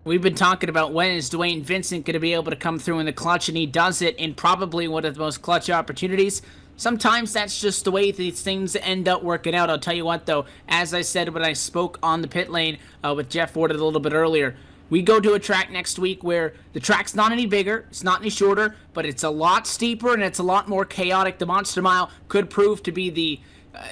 We've been talking about when is Dwayne Vincent going to be able to come through in the clutch, and he does it in probably one of the most clutch opportunities. Sometimes that's just the way these things end up working out. I'll tell you what, though, as I said when I spoke on the pit lane with Jeff Ford a little bit earlier, we go to a track next week where the track's not any bigger, it's not any shorter, but it's a lot steeper and it's a lot more chaotic. The Monster Mile could prove to be the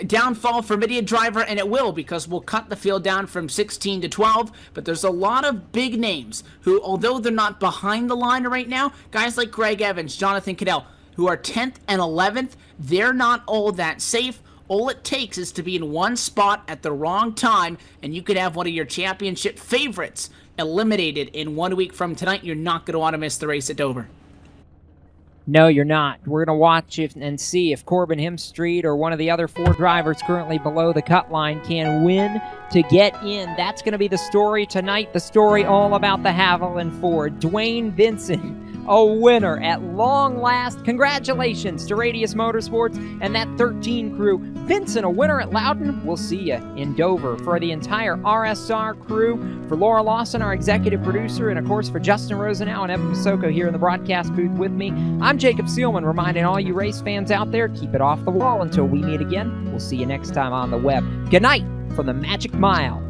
downfall for many a driver, and it will, because we'll cut the field down from 16 to 12, but there's a lot of big names who, although they're not behind the line right now, guys like Greg Evans, Jonathan Cadell, who are 10th and 11th, they're not all that safe. All it takes is to be in one spot at the wrong time, and you could have one of your championship favorites eliminated in 1 week from tonight. You're not going to want to miss the race at Dover. No, you're not. We're going to watch and see if Corbin Hemstreet or one of the other 4 drivers currently below the cut line can win to get in. That's going to be the story tonight. The story all about the Haviland Ford. Dwayne Vincent, a winner at long last. Congratulations to Radius Motorsports and that 13 crew. Vincent, a winner at Loudon. We'll see you in Dover. For the entire RSR crew, for Laura Lawson, our executive producer, and of course for Justin Rosenau and Evan Masoko here in the broadcast booth with me, I'm Jacob Seelman, reminding all you race fans out there, keep it off the wall until we meet again. We'll see you next time on the web. Good night from the Magic Mile.